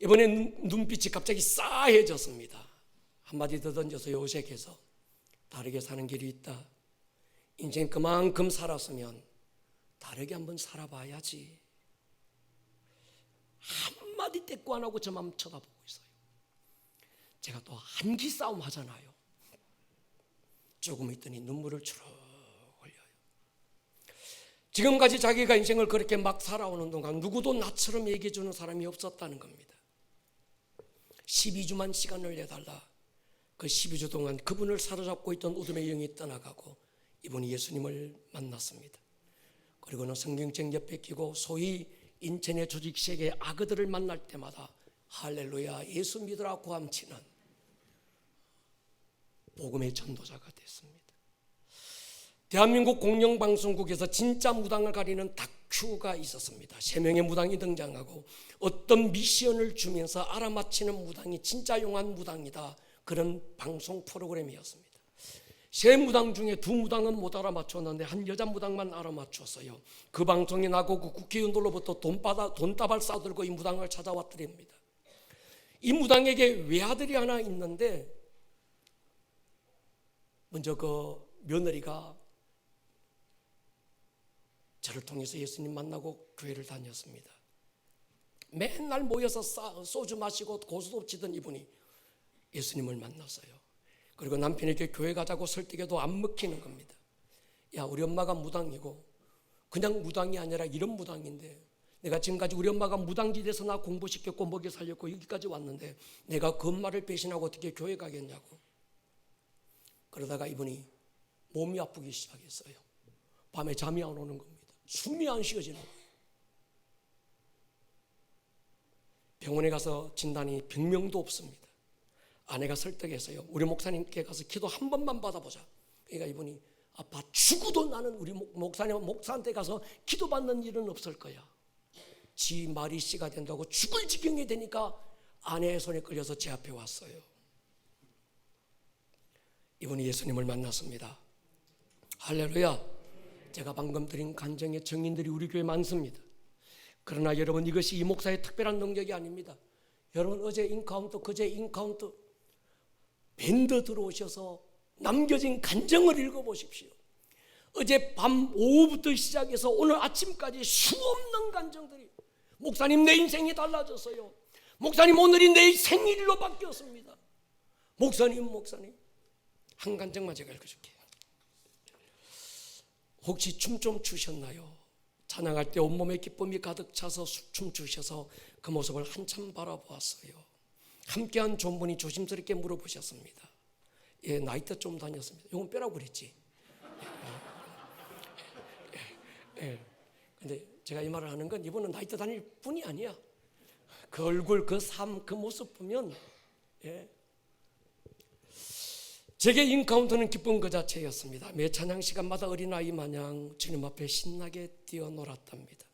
이번엔 눈빛이 갑자기 싸해졌습니다. 한마디 더 던져서 요색해서 다르게 사는 길이 있다. 인생 그만큼 살았으면 다르게 한번 살아봐야지. 한마디 대꾸 안 하고 저만 쳐다보고 있어요. 제가 또 한기 싸움 하잖아요. 조금 있더니 눈물을 주르륵 흘려요. 지금까지 자기가 인생을 그렇게 막 살아오는 동안 누구도 나처럼 얘기해 주는 사람이 없었다는 겁니다. 12주만 시간을 내달라. 그 12주 동안 그분을 사로잡고 있던 어둠의 영이 떠나가고 이분이 예수님을 만났습니다. 그리고는 성경책 옆에 끼고 소위 인천의 조직세계 아그들을 만날 때마다 할렐루야 예수 믿으라 고함치는 복음의 전도자가 됐습니다. 대한민국 공영방송국에서 진짜 무당을 가리는 다큐가 있었습니다. 3명의 무당이 등장하고 어떤 미션을 주면서 알아맞히는 무당이 진짜 용한 무당이다. 그런 방송 프로그램이었습니다. 세 무당 중에 두 무당은 못 알아맞혔는데 한 여자 무당만 알아맞혔어요. 그 방송이 나고 그 국회의원들로부터 돈다발 싸들고 이 무당을 찾아왔더랍니다. 이 무당에게 외아들이 하나 있는데 먼저 그 며느리가 저를 통해서 예수님 만나고 교회를 다녔습니다. 맨날 모여서 소주 마시고 고스톱 치던 이분이 예수님을 만났어요. 그리고 남편에게 교회 가자고 설득해도 안 먹히는 겁니다. 야, 우리 엄마가 무당이고 그냥 무당이 아니라 이런 무당인데 내가 지금까지 우리 엄마가 무당지대에서 나 공부시켰고 먹여 살렸고 여기까지 왔는데 내가 그 엄마를 배신하고 어떻게 교회 가겠냐고. 그러다가 이분이 몸이 아프기 시작했어요. 밤에 잠이 안 오는 겁니다. 숨이 안 쉬어지는 거예요. 병원에 가서 진단이 병명도 없습니다. 아내가 설득했어요. 우리 목사님께 가서 기도 한 번만 받아보자. 그러니까 이분이 아빠 죽어도 나는 우리 목사한테 가서 기도받는 일은 없을 거야. 지 말이 씨가 된다고 죽을 지경이 되니까 아내의 손에 끌려서 제 앞에 왔어요. 이분이 예수님을 만났습니다. 할렐루야. 제가 방금 드린 간증의 증인들이 우리 교회에 많습니다. 그러나 여러분, 이것이 이 목사의 특별한 능력이 아닙니다. 여러분, 어제 인카운트, 그제 인카운트 밴드 들어오셔서 남겨진 간증을 읽어보십시오. 어제 밤 오후부터 시작해서 오늘 아침까지 수없는 간증들이, 목사님 내 인생이 달라졌어요. 목사님 오늘이 내 생일로 바뀌었습니다. 목사님 한 간증만 제가 읽어줄게요. 혹시 춤 좀 추셨나요? 찬양할 때 온몸에 기쁨이 가득 차서 춤추셔서 그 모습을 한참 바라보았어요. 함께한 좋은 분이 조심스럽게 물어보셨습니다. 예, 나이트 좀 다녔습니다. 이건 빼라고 그랬지. 근데 제가 이 말을 하는 건 이분은 나이트 다닐 뿐이 아니야. 그 얼굴, 그 삶, 그 모습 보면 제게 인카운트는 기쁨 그 자체였습니다. 매 찬양 시간마다 어린아이 마냥 주님 앞에 신나게 뛰어놀았답니다.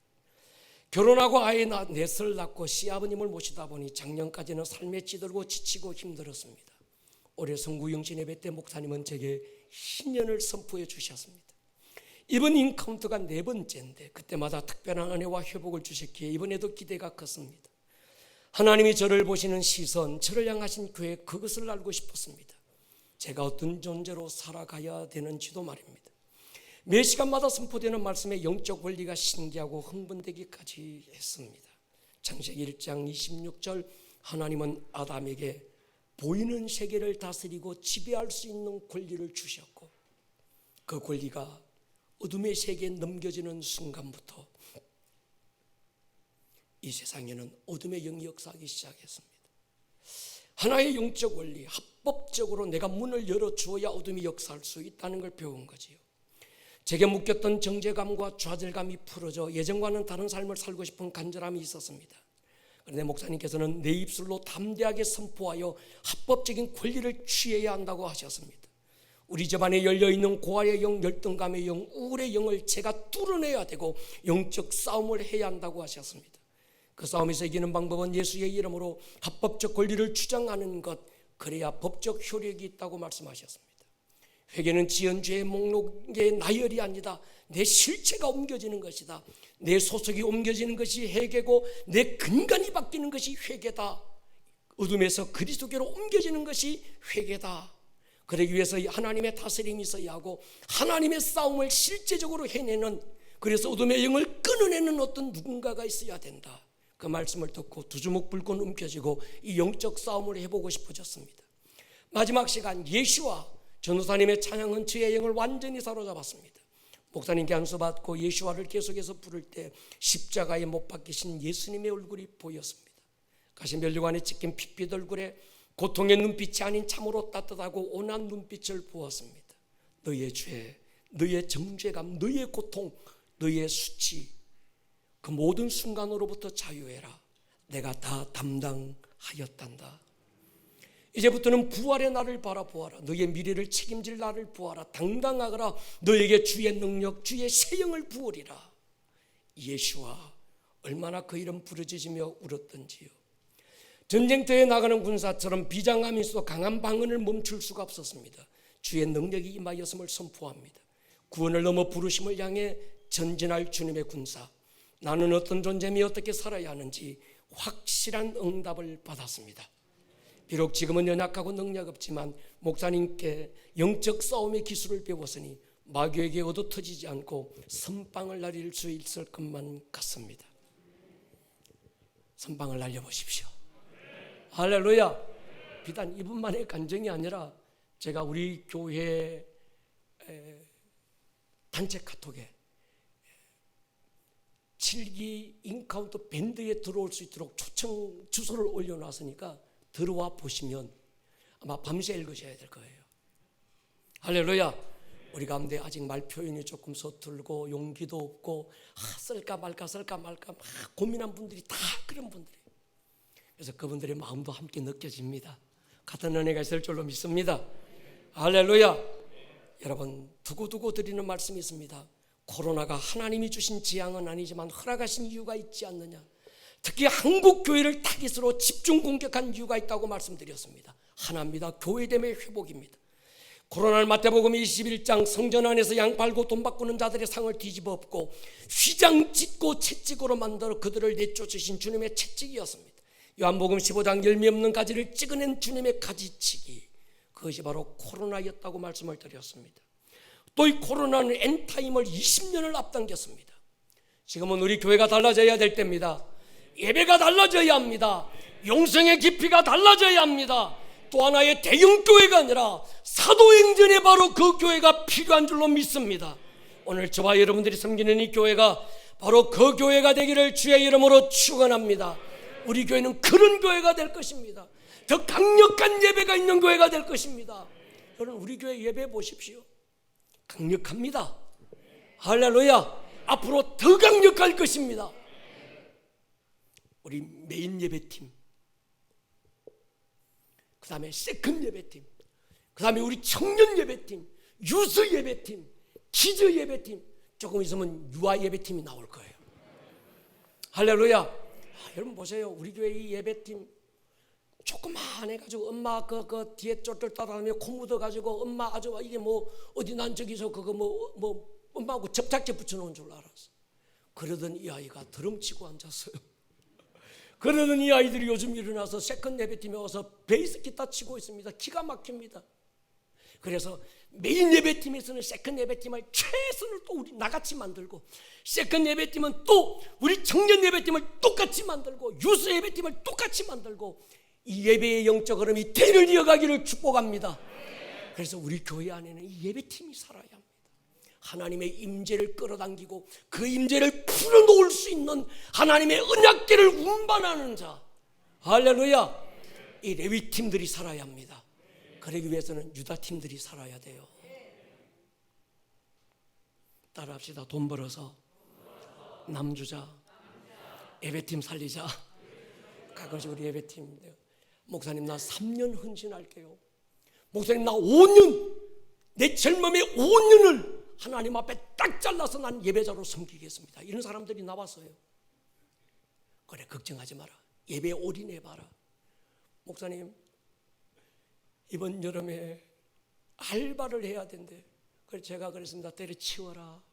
결혼하고 아이 넷을 낳고 시아버님을 모시다 보니 작년까지는 삶에 찌들고 지치고 힘들었습니다. 올해 성구영신 예배 때 목사님은 제게 신년을 선포해 주셨습니다. 이번 인카운트가 4번째인데 그때마다 특별한 은혜와 회복을 주셨기에 이번에도 기대가 컸습니다. 하나님이 저를 보시는 시선, 저를 향하신 교회, 그것을 알고 싶었습니다. 제가 어떤 존재로 살아가야 되는지도 말입니다. 매 시간마다 선포되는 말씀의 영적 원리가 신기하고 흥분되기까지 했습니다. 창세기 1장 26절, 하나님은 아담에게 보이는 세계를 다스리고 지배할 수 있는 권리를 주셨고 그 권리가 어둠의 세계에 넘겨지는 순간부터 이 세상에는 어둠의 영이 역사하기 시작했습니다. 하나의 영적 원리, 합법적으로 내가 문을 열어주어야 어둠이 역사할 수 있다는 걸 배운 거지요. 제게 묶였던 정죄감과 좌절감이 풀어져 예전과는 다른 삶을 살고 싶은 간절함이 있었습니다. 그런데 목사님께서는 내 입술로 담대하게 선포하여 합법적인 권리를 취해야 한다고 하셨습니다. 우리 집안에 열려있는 고아의 영, 열등감의 영, 우울의 영을 제가 뚫어내야 되고 영적 싸움을 해야 한다고 하셨습니다. 그 싸움에서 이기는 방법은 예수의 이름으로 합법적 권리를 주장하는 것, 그래야 법적 효력이 있다고 말씀하셨습니다. 회개는 지은 죄의 목록의 나열이 아니다. 내 실체가 옮겨지는 것이다. 내 소속이 옮겨지는 것이 회개고 내 근간이 바뀌는 것이 회개다. 어둠에서 그리스도께로 옮겨지는 것이 회개다. 그러기 위해서 하나님의 다스림이 있어야 하고 하나님의 싸움을 실제적으로 해내는, 그래서 어둠의 영을 끊어내는 어떤 누군가가 있어야 된다. 그 말씀을 듣고 두 주먹 불끈 움켜쥐고 이 영적 싸움을 해보고 싶어졌습니다. 마지막 시간 예수와 전도사님의 찬양은 저의 영을 완전히 사로잡았습니다. 목사님께 안수받고 예수와를 계속해서 부를 때 십자가에 못 박히신 예수님의 얼굴이 보였습니다. 가시면류관에 찍힌 핏빛 얼굴에 고통의 눈빛이 아닌 참으로 따뜻하고 온한 눈빛을 부었습니다. 너의 죄, 너의 정죄감, 너의 고통, 너의 수치, 그 모든 순간으로부터 자유해라. 내가 다 담당하였단다. 이제부터는 부활의 나를 바라보아라. 너의 미래를 책임질 나를 보아라. 당당하거라. 너에게 주의 능력, 주의 새 영을 부으리라. 예수와 얼마나 그 이름 부르짖으며 울었던지요. 전쟁터에 나가는 군사처럼 비장하면서도 강한 방언을 멈출 수가 없었습니다. 주의 능력이 임하였음을 선포합니다. 구원을 넘어 부르심을 향해 전진할 주님의 군사. 나는 어떤 존재며 어떻게 살아야 하는지 확실한 응답을 받았습니다. 비록 지금은 연약하고 능력 없지만 목사님께 영적 싸움의 기술을 배웠으니 마귀에게 얻어터지지 않고 선빵을 날릴 수 있을 것만 같습니다. 선빵을 날려보십시오. 할렐루야. 비단 이분만의 간증이 아니라 제가 우리 교회 단체 카톡에 7기 인카운트 밴드에 들어올 수 있도록 초청 주소를 올려놨으니까 들어와 보시면 아마 밤새 읽으셔야 될 거예요. 할렐루야. 우리 가운데 아직 말 표현이 조금 서툴고 용기도 없고 쓸까 말까 막 고민한 분들이 다 그런 분들이에요. 그래서 그분들의 마음도 함께 느껴집니다. 같은 은혜가 있을 줄로 믿습니다. 할렐루야. 여러분, 두고두고 드리는 말씀이 있습니다. 코로나가 하나님이 주신 지향은 아니지만 허락하신 이유가 있지 않느냐. 특히 한국 교회를 타깃으로 집중 공격한 이유가 있다고 말씀드렸습니다. 하나입니다. 교회됨의 회복입니다. 코로나를 마태복음 21장 성전 안에서 양 팔고 돈 바꾸는 자들의 상을 뒤집어 엎고 휘장 찢고 채찍으로 만들어 그들을 내쫓으신 주님의 채찍이었습니다. 요한복음 15장 열매 없는 가지를 찍어낸 주님의 가지치기, 그것이 바로 코로나였다고 말씀을 드렸습니다. 또 이 코로나는 엔타임을 20년을 앞당겼습니다. 지금은 우리 교회가 달라져야 될 때입니다. 예배가 달라져야 합니다. 영성의 깊이가 달라져야 합니다. 또 하나의 대형교회가 아니라 사도행전에 바로 그 교회가 필요한 줄로 믿습니다. 오늘 저와 여러분들이 섬기는 이 교회가 바로 그 교회가 되기를 주의 이름으로 축원합니다. 우리 교회는 그런 교회가 될 것입니다. 더 강력한 예배가 있는 교회가 될 것입니다. 여러분, 우리 교회 예배 보십시오. 강력합니다. 할렐루야. 앞으로 더 강력할 것입니다. 우리 메인 예배팀, 그 다음에 세컨 예배팀, 그 다음에 우리 청년 예배팀, 유스 예배팀, 키즈 예배팀, 조금 있으면 유아 예배팀이 나올 거예요. 할렐루야. 여러분 보세요. 우리 교회 이 예배팀 조그만 해가지고 엄마 그 뒤에 쫄쫄 따라다니며 코 묻어가지고 엄마 아주 이게 뭐 어디 난 저기서 그거 뭐 엄마하고 접착제 붙여놓은 줄 알았어. 그러던 이 아이가 드럼치고 앉았어요. 그러던 이 아이들이 요즘 일어나서 세컨 예배팀에 와서 베이스 기타 치고 있습니다. 기가 막힙니다. 그래서 메인 예배팀에서는 세컨 예배팀을 최선을 또 우리 나같이 만들고, 세컨 예배팀은 또 우리 청년 예배팀을 똑같이 만들고, 유스 예배팀을 똑같이 만들고, 이 예배의 영적 흐름이 대를 이어가기를 축복합니다. 그래서 우리 교회 안에는 이 예배팀이 살아야 합니다. 하나님의 임재를 끌어당기고 그 임재를 풀어놓을 수 있는 하나님의 언약궤를 운반하는 자, 할렐루야. 이 레위 팀들이 살아야 합니다. 그러기 위해서는 유다 팀들이 살아야 돼요. 따라합시다. 돈 벌어서 남 주자, 예배팀 살리자. 가끔씩 우리 예배팀, 목사님 나 3년 헌신할게요. 목사님 나 5년, 내 젊음의 5년을 하나님 앞에 딱 잘라서 난 예배자로 섬기겠습니다. 이런 사람들이 나왔어요. 그래, 걱정하지 마라. 예배에 올인해봐라. 목사님 이번 여름에 알바를 해야 된대. 그래서 제가 그랬습니다. 때려치워라.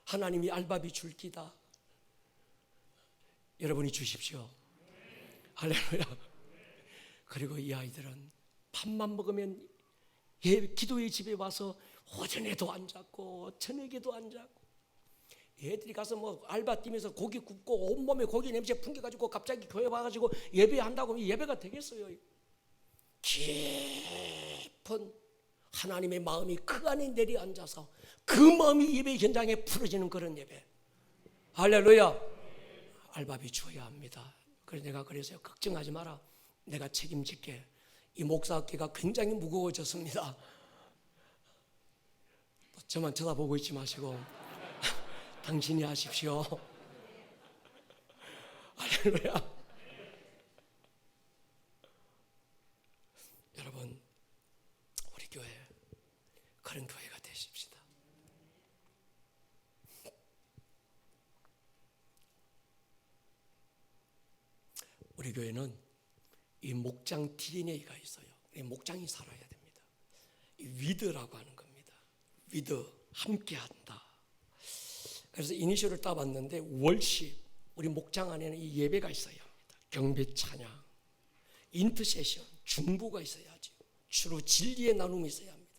하나님이 알바비 줄 기다. 여러분이 주십시오. 할렐루야. 그리고 이 아이들은 밥만 먹으면 기도의 집에 와서 오전에도 안 잡고 저녁에도 안 잡고, 애들이 가서 뭐 알바 뛰면서 고기 굽고 온몸에 고기 냄새 풍겨가지고 갑자기 교회 와가지고 예배한다고 예배가 되겠어요? 깊은 하나님의 마음이 그 안에 내려앉아서 그 마음이 예배 현장에 풀어지는 그런 예배. 할렐루야. 알바비 줘야 합니다. 그래서 내가 그래서요, 걱정하지 마라. 내가 책임질게. 이 목사 어깨가 굉장히 무거워졌습니다. 저만 쳐다보고 있지 마시고 당신이 하십시오. 할렐루야. 여러분, 우리 교회 그런 교회가 되십시다. 우리 교회는 이 목장 DNA가 있어요. 이 목장이 살아야 됩니다. 이 위드라고 하는 겁니다. 위드, 함께한다. 그래서 이니셜을 따봤는데 월십, 우리 목장 안에는 이 예배가 있어야 합니다. 경배, 찬양, 인터세션, 중보가 있어야죠. 주로 진리의 나눔이 있어야 합니다.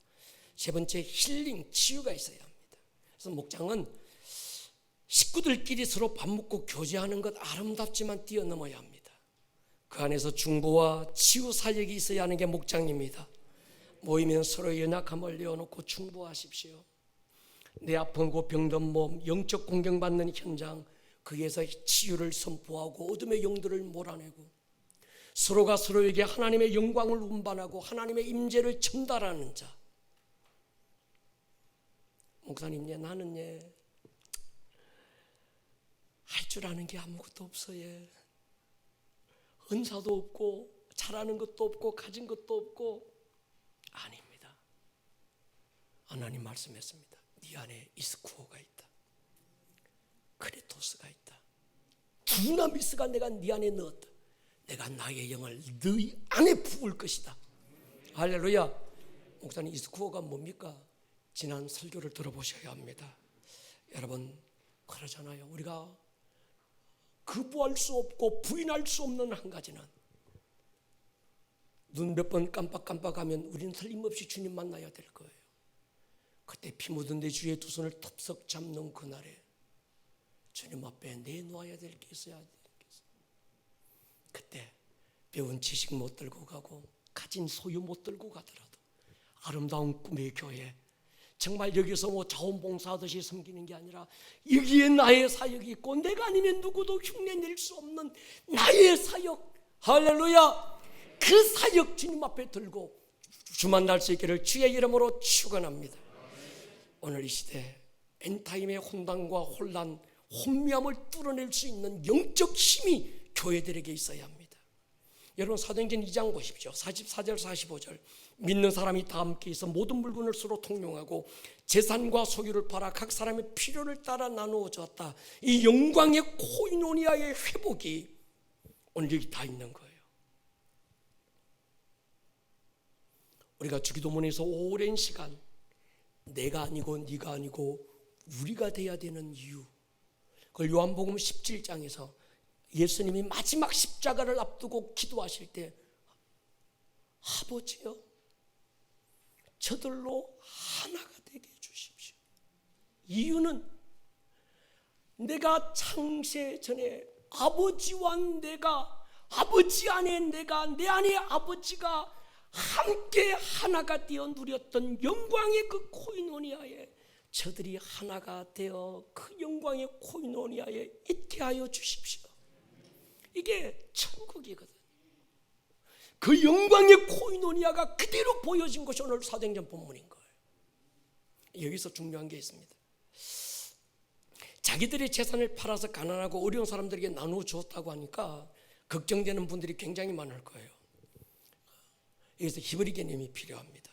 세 번째, 힐링, 치유가 있어야 합니다. 그래서 목장은 식구들끼리 서로 밥 먹고 교제하는 것 아름답지만 뛰어넘어야 합니다. 그 안에서 중보와 치유 사역이 있어야 하는 게 목장입니다. 모이면 서로 연약함을 내어놓고 중보하십시오. 내 아프고 병든 몸, 영적 공경받는 현장, 거기에서 치유를 선포하고 어둠의 영들을 몰아내고 서로가 서로에게 하나님의 영광을 운반하고 하나님의 임재를 전달하는 자. 목사님, 나는 할 줄 아는 게 아무것도 없어요. 은사도 없고 잘하는 것도 없고 가진 것도 없고. 아닙니다. 하나님 말씀했습니다. 네 안에 이스쿠어가 있다. 크레토스가 있다. 두나미스가 내가 네 안에 넣었다. 내가 나의 영을 네 안에 부을 것이다. 할렐루야. 목사님, 이스쿠어가 뭡니까? 지난 설교를 들어보셔야 합니다. 여러분, 그러잖아요. 우리가 거부할 수 없고 부인할 수 없는 한 가지는, 눈 몇 번 깜빡깜빡하면 우리는 틀림없이 주님 만나야 될 거예요. 그때 피 묻은 내 주의 두 손을 덥석 잡는 그날에 주님 앞에 내놓아야 될 게 있어야 되겠어요. 그때 배운 지식 못 들고 가고 가진 소유 못 들고 가더라도 아름다운 꿈의 교회, 정말 여기서 뭐 자원봉사하듯이 섬기는 게 아니라 여기에 나의 사역이 있고 내가 아니면 누구도 흉내낼 수 없는 나의 사역, 할렐루야, 그 사역 주님 앞에 들고 주 만날 수 있기를 주의 이름으로 축원합니다. 오늘 이 시대 엔타임의 혼돈과 혼란, 혼미함을 뚫어낼 수 있는 영적 힘이 교회들에게 있어야 합니다. 여러분, 사도행전 2장 보십시오. 44절 45절. 믿는 사람이 다 함께 있어 모든 물건을 서로 통용하고 재산과 소유를 팔아 각 사람의 필요를 따라 나누어 주었다. 이 영광의 코이노니아의 회복이 오늘 여기 다 있는 거예요. 우리가 주기도문에서 오랜 시간 내가 아니고 네가 아니고 우리가 돼야 되는 이유, 그걸 요한복음 17장에서 예수님이 마지막 십자가를 앞두고 기도하실 때, 아버지여 저들로 하나가 되게 해주십시오. 이유는 내가 창세 전에 아버지와 내가, 아버지 안에 내가, 내 안에 아버지가 함께 하나가 되어 누렸던 영광의 그 코이노니아에 저들이 하나가 되어 그 영광의 코이노니아에 있게 하여 주십시오. 이게 천국이거든. 그 영광의 코이노니아가 그대로 보여진 것이 오늘 사도행전 본문인 거예요. 여기서 중요한 게 있습니다. 자기들의 재산을 팔아서 가난하고 어려운 사람들에게 나누어 주었다고 하니까 걱정되는 분들이 굉장히 많을 거예요. 여기서 히브리 개념이 필요합니다.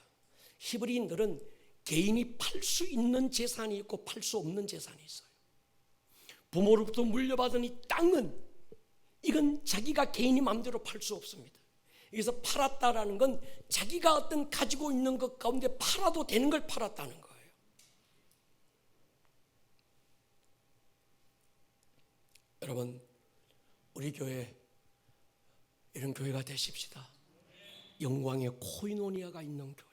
히브리인들은 개인이 팔 수 있는 재산이 있고 팔 수 없는 재산이 있어요. 부모로부터 물려받은 이 땅은, 이건 자기가 개인이 마음대로 팔 수 없습니다. 여기서 팔았다라는 건 자기가 어떤 가지고 있는 것 가운데 팔아도 되는 걸 팔았다는 거예요. 여러분, 우리 교회 이런 교회가 되십시다. 영광의 코이노니아가 있는 교회.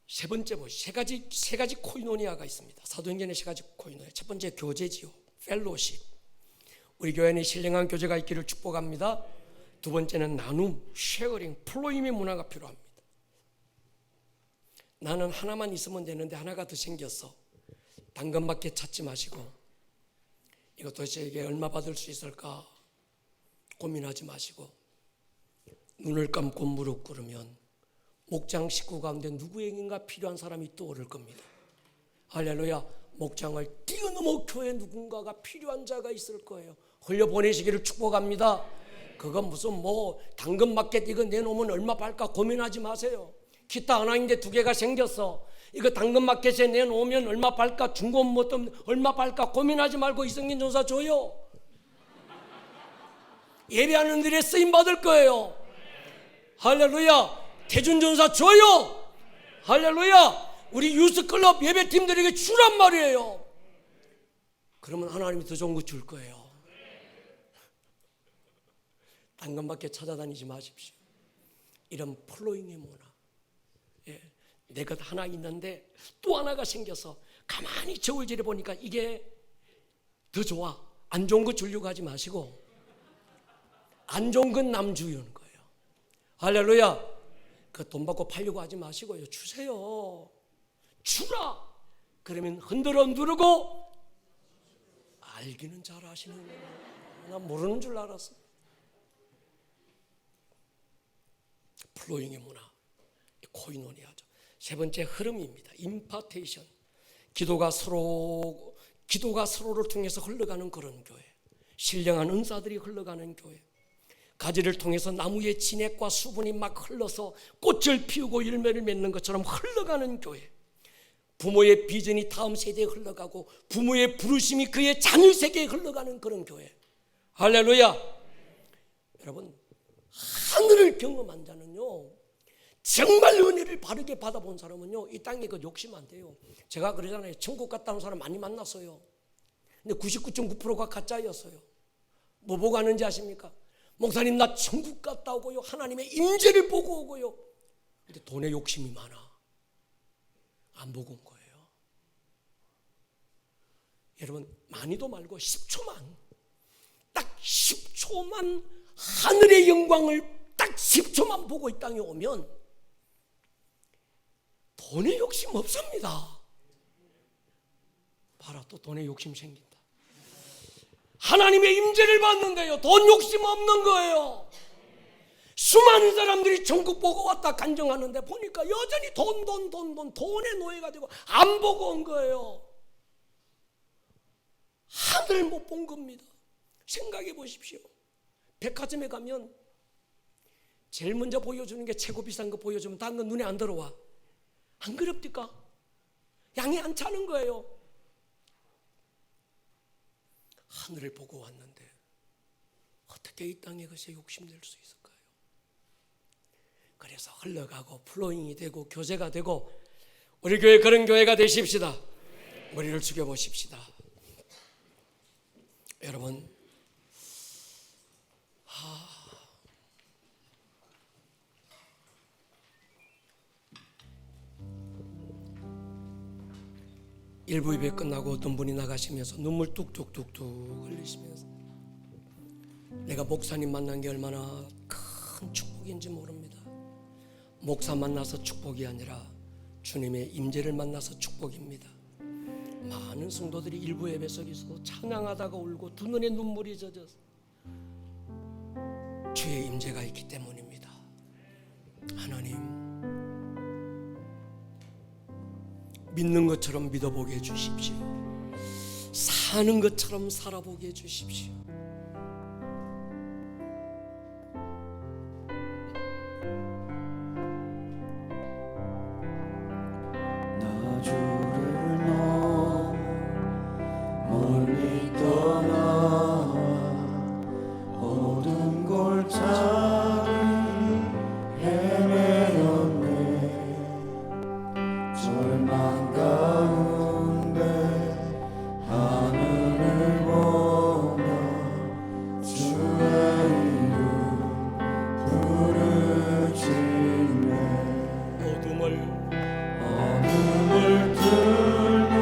세 번째 세 가지 코이노니아가 있습니다. 사도행전에 세 가지 코이노니아. 첫 번째 교제지요, 펠로십. 우리 교회는 신령한 교제가 있기를 축복합니다. 두 번째는 나눔, 쉐어링, 플로임의 문화가 필요합니다. 나는 하나만 있으면 되는데 하나가 더 생겼어. 당근밖에 찾지 마시고 이거 도대체 이게 얼마 받을 수 있을까 고민하지 마시고 눈을 감고 무릎 꿇으면 목장 식구 가운데 누구에게인가 필요한 사람이 떠오를 겁니다. 할렐루야. 목장을 뛰어넘어 교회에 누군가가 필요한 자가 있을 거예요. 흘려보내시기를 축복합니다. 그건 무슨 뭐 당근마켓 이거 내놓으면 얼마 팔까 고민하지 마세요. 기타 하나인데 두 개가 생겼어. 이거 당근마켓에 내놓으면 얼마 팔까, 중고뭐 얼마 팔까 고민하지 말고 이성균 전사 줘요. 예배하는 일에 쓰임 받을 거예요. 할렐루야. 대준전사 줘요. 할렐루야. 우리 유스클럽 예배팀들에게 주란 말이에요. 그러면 하나님이 더 좋은 거 줄 거예요. 딴 것밖에 찾아다니지 마십시오. 이런 플로잉의 문화. 예, 내 것 하나 있는데 또 하나가 생겨서 가만히 저울질해 보니까 이게 더 좋아. 안 좋은 거 주려고 하지 마시고 안 좋은 건 남 주는 거예요. 할렐루야. 그 돈 받고 팔려고 하지 마시고요. 주세요. 주라. 그러면 흔들어 누르고 알기는 잘 하시는 거예요. 난 모르는 줄 알았어. 플로잉의 문화, 코이노니아죠. 세 번째 흐름입니다. 임파테이션. 기도가 서로를 통해서 흘러가는 그런 교회. 신령한 은사들이 흘러가는 교회. 가지를 통해서 나무의 진액과 수분이 막 흘러서 꽃을 피우고 열매를 맺는 것처럼 흘러가는 교회. 부모의 비전이 다음 세대에 흘러가고 부모의 부르심이 그의 자녀 세계에 흘러가는 그런 교회. 할렐루야. 여러분, 하늘을 경험한 자는요, 정말 은혜를 바르게 받아본 사람은요, 이 땅에 그 욕심 안 돼요. 제가 그러잖아요. 천국 갔다 온 사람 많이 만났어요. 근데 99.9%가 가짜였어요. 뭐 보고 하는지 아십니까? 목사님, 나 천국 갔다 오고요, 하나님의 임재를 보고 오고요. 근데 돈에 욕심이 많아. 안 보고 온 거예요. 여러분, 많이도 말고 10초만, 딱 10초만 하늘의 영광을 딱 10초만 보고 이 땅에 오면 돈에 욕심 없습니다. 봐라, 또 돈에 욕심 생긴다. 하나님의 임재를 받는데요, 돈 욕심 없는 거예요. 수많은 사람들이 천국 보고 왔다 간증하는데 보니까 여전히 돈의 노예가 되고 안 보고 온 거예요. 하늘 못 본 겁니다. 생각해 보십시오. 백화점에 가면 제일 먼저 보여주는 게 최고 비싼 거 보여주면 다른 건 눈에 안 들어와. 안 그럽니까? 양이 안 차는 거예요. 하늘을 보고 왔는데 어떻게 이 땅에 그새 욕심낼 수 있을까요? 그래서 흘러가고 플로잉이 되고 교제가 되고 우리 교회 그런 교회가 되십시다. 머리를 숙여보십시다. 여러분, 일부 예배 끝나고 어떤 분이 나가시면서 눈물 뚝뚝뚝뚝 흘리시면서 내가 목사님 만난 게 얼마나 큰 축복인지 모릅니다. 목사 만나서 축복이 아니라 주님의 임재를 만나서 축복입니다. 많은 성도들이 일부 예배 속에서 찬양하다가 울고 두 눈에 눈물이 젖어서 주의 임재가 있기 때문입니다. 하나님, 믿는 것처럼 믿어보게 해주십시오. 사는 것처럼 살아보게 해주십시오. 나 주를 너무 멀리 떠나와 모든 골짜기 헤매었네. 절망 가운데 하늘을 보며 주의 이름 부르짖네. 어둠을 뚫는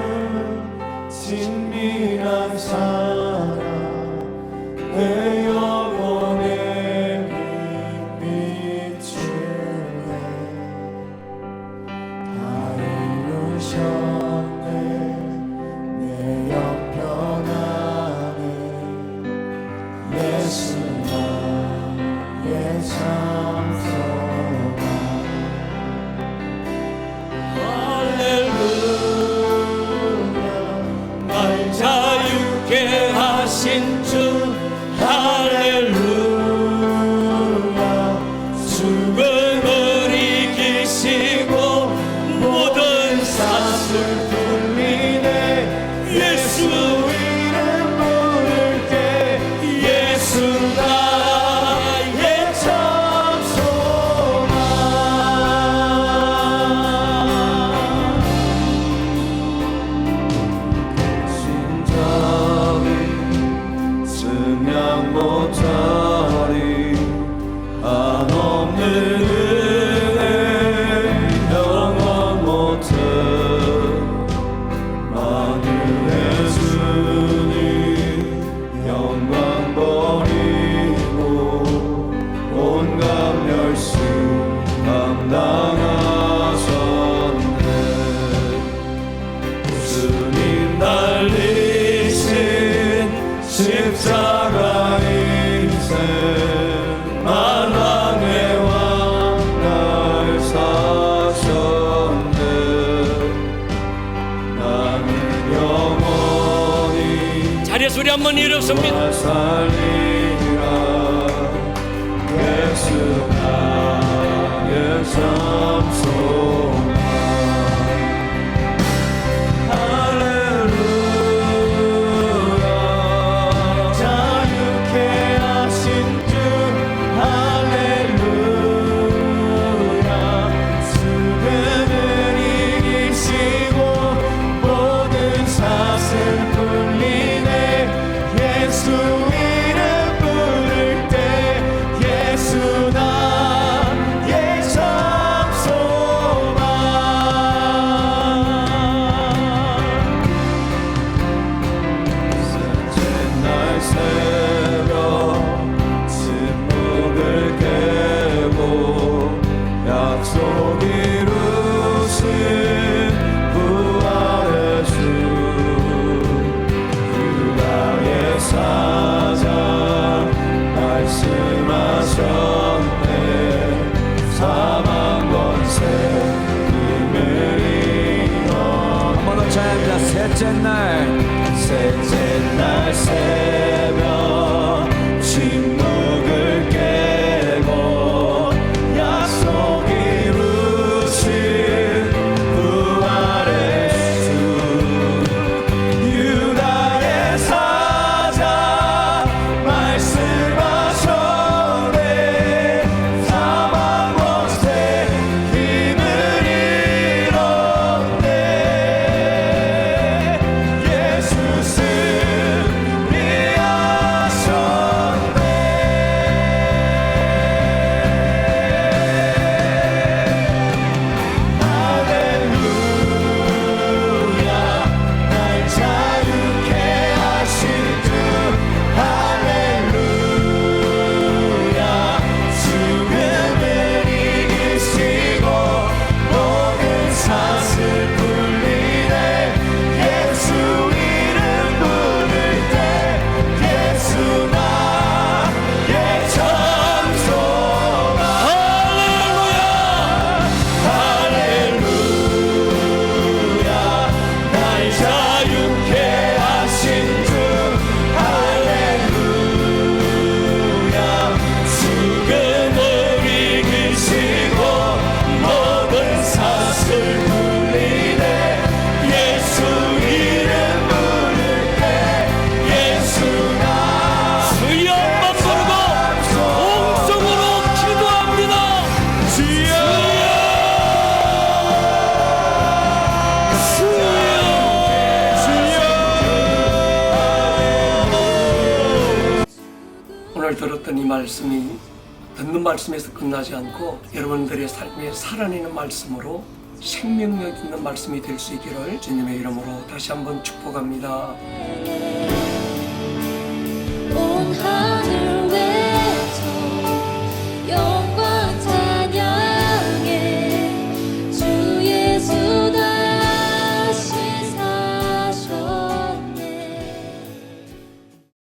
진밀한 사랑 내 영혼에 빛비추네. 다 이루셨네. 내 옆편 안에 예수 나의 참소가. 할렐루야. 날 자유케 하신 주. 할렐루야. 죽음을 이기시고 모든 사슬 풀리네. 예수 이름 부를게. 예수 나 생략 못하리 한없는 은혜 영원 못해 만유의 주님 영광 버리고 온갖 멸시 감당하셨네 주님 달리신 십자가 인생 만왕의 왕 날 사셨네 나는 영원히 자리에 소리 한번 일었습니다. 살리라 예수 나의 참소만 할렐루야 자유케 하신 주 할렐루야 수금을 이기시고 모든 사슬 풀리네 예수 이름 부를 때 예수 나의 참소만 셋째 날 새벽 침묵을 깨고 약속 이루신 부활의 주 유다의 사자 말씀하셨네 사망 권세 힘을 잃어 한 번 더 찬양합니다 셋째 날 새벽 침묵을 깨고 약속 이루신 부활의 주 유다의 사자 말씀하셨네 사망 권세 힘을 잃었네 예수 오늘 들었던 이 말씀이 듣는 말씀에서 끝나지 않고 여러분들의 삶에 살아내는 말씀으로 생명력 있는 말씀이 될 수 있기를 주님의 이름으로 다시 한번 축복합니다. 온